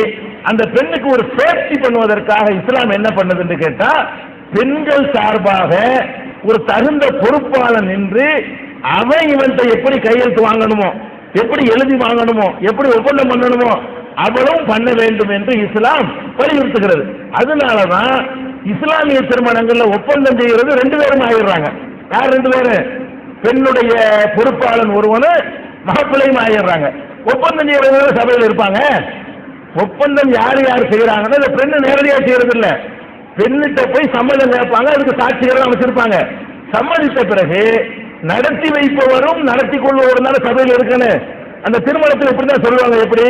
[SPEAKER 2] அந்த பெண்ணுக்கு ஒரு சேஃப்டி பண்ணுவதற்காக இஸ்லாம் என்ன பண்ணதுன்னு கேட்டா, பெண்கள் சார்பாக ஒரு தகுந்த பொறுப்பாளன் நின்று அவன் இவன்கிட்ட எப்படி கையெழுத்து வாங்கணுமோ, எப்படி எழுதி வாங்கணுமோ, எப்படி ஒப்பந்தம் பண்ணணுமோ அவளும் பண்ண வேண்டும் என்று இஸ்லாம் வலியுறுத்துகிறது. அதனாலதான் இஸ்லாமிய திருமணங்கள்ல ஒப்பந்தம் செய்கிறது 2 பேரும் ஆயிடுறாங்க. யார் 2 பேரு? பெண்ணுடைய பொறுப்பாளன் ஒருவனு மாப்பிள்ளையும் ஆயிடுறாங்க. ஒப்பந்தம் செய்யறவங்க சபையில் இருப்பாங்க. ஒப்பந்தம் யார் யார் செய்யறாங்கன்னா இந்த பெண்ணு நேரடியாக செய்யறது இல்ல, பெண்ணிட்ட போய் சம்மதம் கேட்பாங்க, அதுக்கு சாட்சிகள் அமைச்சிருப்பாங்க. சம்மதித்த பிறகு நடத்தி வைப்பவரும் நடத்தி கொள்வவரும் தான் சபையில் இருக்கணும். அந்த திருமணத்தில் இப்படிதான் சொல்லுவாங்க. எப்படி?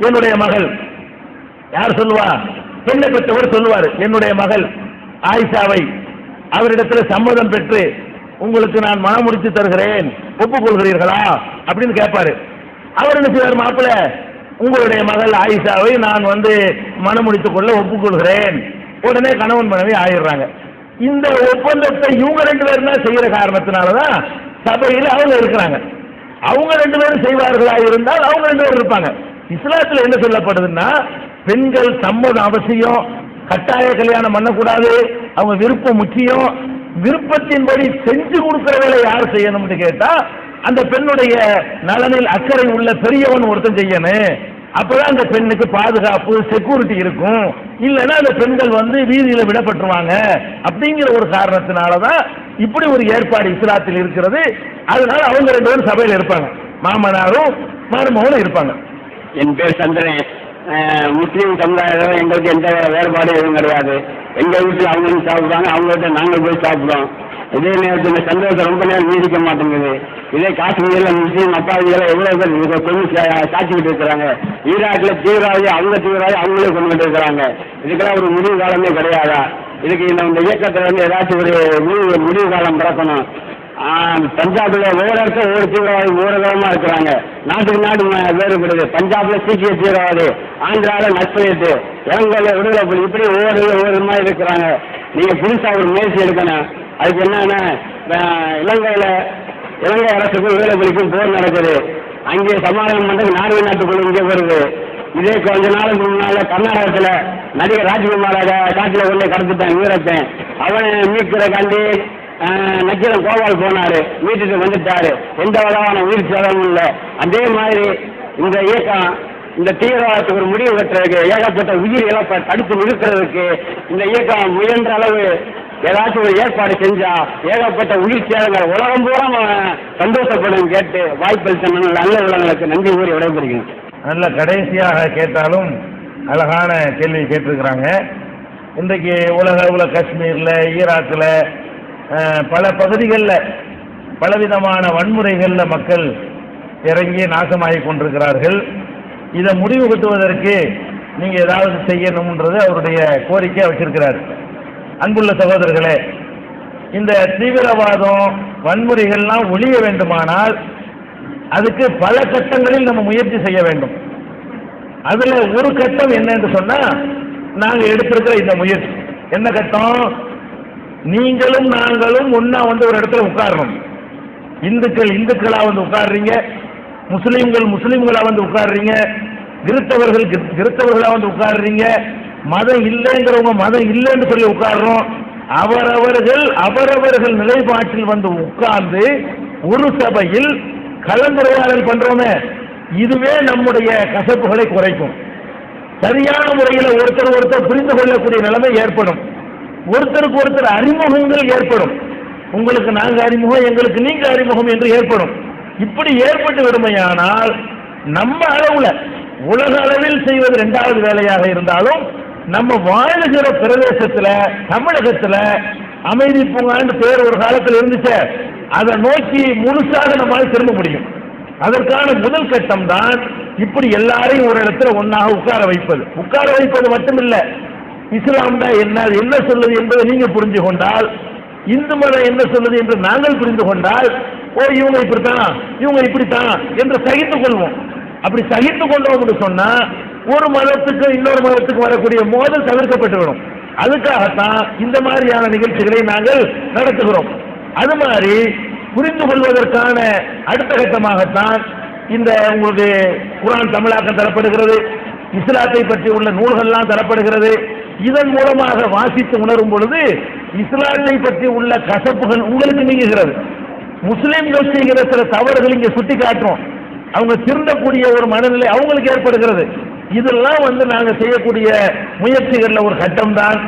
[SPEAKER 2] என்னுடைய மகள், யார் சொல்லுவா? பெண்ணை பெற்றவர் சொல்லுவார், என்னுடைய மகள் ஆயிஷாவை அவரிடத்தில் சம்மதம் பெற்று உங்களுக்கு நான் மனம் முடித்து தருகிறேன், ஒப்புக்கொள்கிறீர்களா அப்படின்னு கேட்பாரு. அவர் என்ன செய்வார்? மாப்பிள்ள, உங்களுடைய மகள் ஆயிஷாவை நான் மனம் முடித்துக் கொள்ள ஒப்புக்கொள்கிறேன். உடனே கணவன் மனைவி ஆயிடுறாங்க. இந்த ஒப்பந்தத்தை இவங்க 2 பேரும் தான் செய்யற காரணத்தினாலதான் சபையில் அவங்க இருக்கிறாங்க. அவங்க 2 பேரும் செய்வார்களா இருந்தால் அவங்க 2 பேரும் இருப்பாங்க. இஸ்லாத்தில் என்ன சொல்லப்படுதுன்னா, பெண்கள் சம்மதம் அவசியம், கட்டாய கல்யாணம் பண்ணக்கூடாது, அவங்க விருப்பம் முக்கியம். விருப்பத்தின்படி செஞ்சு கொடுக்கிற வேலை யார் செய்யணும்னு கேட்டா, அந்த பெண்ணுடைய நலனில் அக்கறை உள்ள பெரியவன் ஒருத்தன் செய்யணும். அப்பதான் அந்த பெண்ணுக்கு பாதுகாப்பு, செக்யூரிட்டி இருக்கும். இல்லைன்னா அந்த பெண்கள் வீதியில விடப்பட்டுருவாங்க. அப்படிங்கிற ஒரு காரணத்தினாலதான் இப்படி ஒரு ஏற்பாடு இஸ்லாத்தில் இருக்கிறது. அதனால அவங்க 2 பேரும் சபையில் இருப்பாங்க, மாமனாரும் மருமகனும் இருப்பாங்க.
[SPEAKER 4] என் பேர் சந்திரன். முஸ்லீம் சமுதாயத்தில் எங்களுக்கு எந்த வேறுபாடு எதுவும் கிடையாது. எங்க வீட்டில் அவங்க சாப்பிடுவாங்க, அவங்க வீட்டை நாங்கள் போய் சாப்பிடுவோம். இதே நேரத்தில் சந்தோஷம் ரொம்ப நேரம் நீடிக்க மாட்டேங்குது. இதே காஷ்மீரில் முஸ்லீம் அப்பாவிகளை எவ்வளவு பேர் கொண்டு சாட்சிக்கிட்டு இருக்கிறாங்க. ஈராக்கில் தீவிரவாதி, அவங்க தீவிரவாதி அவங்களே கொண்டு இருக்கிறாங்க. இதுக்கெல்லாம் ஒரு முடிவு காலமே கிடையாதா? இதுக்கு இந்த இயக்கத்தில் ஏதாச்சும் ஒரு முடிவு காலம் பிறக்கணும். பஞ்சாப்ல ஒவ்வொரு இடத்துல ஒவ்வொரு தீவிரவாதி ஒவ்வொரு விதமா இருக்கிறாங்க. நாட்டுக்கு நாடு வேறுபடுது. பஞ்சாப்ல சீக்கிய தீவிரவாதி, ஆந்திரால நக்சலைட்டு, இலங்கையில விடுதலை புலி, இப்படி ஒவ்வொரு மாதிரி இருக்கிறாங்க. நீங்க புதுசா ஒரு முயற்சி எடுக்கணும். அதுக்கு என்னன்னா, இலங்கை அரசுக்கும் விடுதலை புலிக்கும் போர் நடக்குது. அங்கே சமாதானம் பண்றது நார்வே நாட்டுக்குள்ள இங்கே வருது. இதே கொஞ்ச நாளுக்கு முன்னால கர்நாடகத்துல நடிகர் ராஜ்குமார காட்டில கொண்டு கடத்திட்டான் வீரத்தை. அவன் மீட்கிறக்காண்டி நக்கீரன் கோபால் போனாரு, வீட்டுக்கு வந்துட்டாரு. எந்த விதமான உயிர் சேதமும் இல்லை. அதே மாதிரி இந்த இயக்கம் இந்த தீவிரவாதத்துக்கு ஒரு முடிவு கட்டுறதுக்கு, ஏகப்பட்ட உயிர் இழப்பை தடுத்து நிறுத்துறதுக்கு இந்த இயக்கம் முயன்ற அளவு ஏதாச்சும் ஒரு ஏற்பாடு செஞ்சா ஏகப்பட்ட உயிர் சேதங்கள் உலகம் பூரா சந்தோஷப்படும். கேட்டு வாய்ப்பளித்த நல்ல உள்ளங்களுக்கு நன்றி கூறி விடைபெறுகிறேன்.
[SPEAKER 2] நல்ல கடைசியாக கேட்டாலும் அழகான கேள்வி கேட்டிருக்கிறாங்க. இன்றைக்கு உலக காஷ்மீரில், ஈராக்கில், பல பகுதிகளில் பலவிதமான வன்முறைகளில் மக்கள் இறங்கி நாசமாகி கொண்டிருக்கிறார்கள். இதை முடிவு கட்டுவதற்கு நீங்கள் ஏதாவது செய்யணும்ன்றது அவருடைய கோரிக்கையை வச்சிருக்கிறார். அன்புள்ள சகோதரர்களே, இந்த தீவிரவாதம் வன்முறைகள்லாம் ஒழிய வேண்டுமானால் அதுக்கு பல கட்டங்களில் நம்ம முயற்சி செய்ய வேண்டும். அதுல ஒரு கட்டம் என்னன்னு சொன்னா, நாங்கள் எடுத்திருக்கிற இந்த முயற்சி என்ன கட்டம்? நீங்களும் நாங்களும் ஒன்னா வந்து ஒரு இடத்துல உட்காரணும். இந்துக்களா வந்து உட்கார்றீங்க, முஸ்லீம்களா வந்து உட்கார்றீங்க, கிறிஸ்தவர்களா வந்து உட்கார்றீங்க, மதம் இல்லைங்கிறவங்க மதம் இல்லைன்னு சொல்லி உட்கார்றோம். அவரவர்கள் நிலைப்பாட்டில் வந்து உட்கார்ந்து ஒரு சபையில் கலந்துரையாடல் பண்றோமே, இதுவே நம்முடைய கசப்புகளை குறைக்கும். சரியான முறையில் ஒருத்தர் புரிந்து கொள்ளக்கூடிய நிலைமை ஏற்படும். ஒருத்தருக்கு ஒருத்தர் அறிமுகங்கள் ஏற்படும். உங்களுக்கு நாங்க அறிமுகம், எங்களுக்கு நீங்க அறிமுகம் என்று ஏற்படும். இப்படி ஏற்பட்டு விடுமையானால் நம்ம அளவுல உலக அளவில் செய்வது இரண்டாவது வேலையாக இருந்தாலும் நம்ம வாழுகிற பிரதேசத்துல தமிழகத்துல அமைதி பூங்கான்னு பேர் ஒரு காலத்தில் இருந்துச்சு, அதை நோக்கி முழுசாக நம்மால் திரும்ப முடியும். அதற்கான முதல் கட்டம் தான் இப்படி எல்லாரையும் ஒரு இடத்துல ஒன்னாக உட்கார வைப்பது மட்டுமில்லை, இஸ்லாம் தான் என்ன சொல்லுது என்பதை நீங்க புரிஞ்சு கொண்டால், இந்து மதம் என்ன சொல்லுது என்று நாங்கள் புரிந்து கொண்டால், இவங்க இப்படித்தான் இவங்க இப்படித்தான் என்று சகித்துக் கொள்வோம். அப்படி சகித்துக் கொண்டோம் என்று சொன்னா ஒரு மதத்துக்கு இன்னொரு மதத்துக்கு வரக்கூடிய மோதல் தவிர்க்கப்பட்டுவிடும். அதுக்காகத்தான் இந்த மாதிரியான நிகழ்ச்சிகளை நாங்கள் நடத்துகிறோம். அது மாதிரி புரிந்து கொள்வதற்கான அடுத்த கட்டமாகத்தான் இந்த உங்களுக்கு குர்ஆன் தமிழாக்கம் தரப்படுகிறது, இஸ்லாத்தை பற்றி உள்ள நூல்கள்லாம் தரப்படுகிறது. இதன் மூலமாக வாசித்து உணரும் பொழுது இஸ்லாத்தை பற்றி உள்ள கசப்புகள் உங்களுக்கு நீங்குகிறது. முஸ்லிம்கள் செய்கிற சில தவறுகள் இங்கே சுட்டி காட்டுறோம், அவங்க திருந்தக்கூடிய ஒரு மனநிலை அவங்களுக்கு ஏற்படுகிறது. இதெல்லாம் வந்து நாங்கள் செய்யக்கூடிய முயற்சிகளில் ஒரு கட்டம் தான்.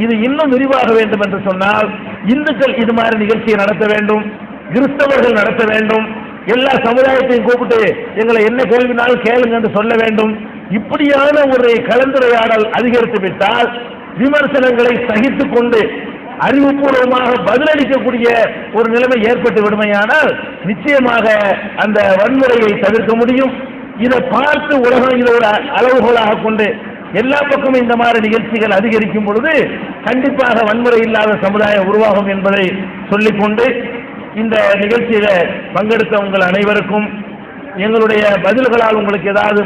[SPEAKER 2] இது இன்னும் விரிவாக வேண்டும் என்று சொன்னால் இந்துக்கள் இது மாதிரி நிகழ்ச்சியை நடத்த வேண்டும், கிறிஸ்தவர்கள் நடத்த வேண்டும், எல்லா சமுதாயத்தையும் கூப்பிட்டு எங்களை என்ன கேள்வினாலும் கேளுங்க என்று சொல்ல வேண்டும். இப்படியான ஒரு கலந்துரையாடல் அதிகரித்து விட்டால் விமர்சனங்களை சகித்துக் கொண்டு அறிவுபூர்வமாக பதிலளிக்கக்கூடிய ஒரு நிலைமை ஏற்பட்டு விடுமையானால் நிச்சயமாக அந்த வன்முறையை தவிர்க்க முடியும். இதை பார்த்து உலகம் இதை ஒரு அளவுகோலாக கொண்டு எல்லா பக்கமும் இந்த மாதிரி நிகழ்ச்சிகள் அதிகரிக்கும் பொழுது கண்டிப்பாக வன்முறை இல்லாத சமுதாயம் உருவாகும் என்பதை சொல்லிக்கொண்டு இந்த நிகழ்ச்சியில பங்கெடுத்த உங்கள் அனைவருக்கும் எங்களுடைய பதில்களால் உங்களுக்கு ஏதாவது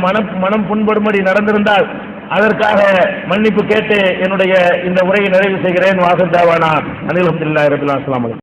[SPEAKER 2] மனம் புண்படும்படி நடந்திருந்தால் அதற்காக மன்னிப்பு கேட்டு என்னுடைய இந்த உரையை நிறைவு செய்கிறேன். வாசல் தாவானா அனில் அல்ஹம்துலில்லாஹி ரப்பில் ஆலமீன்.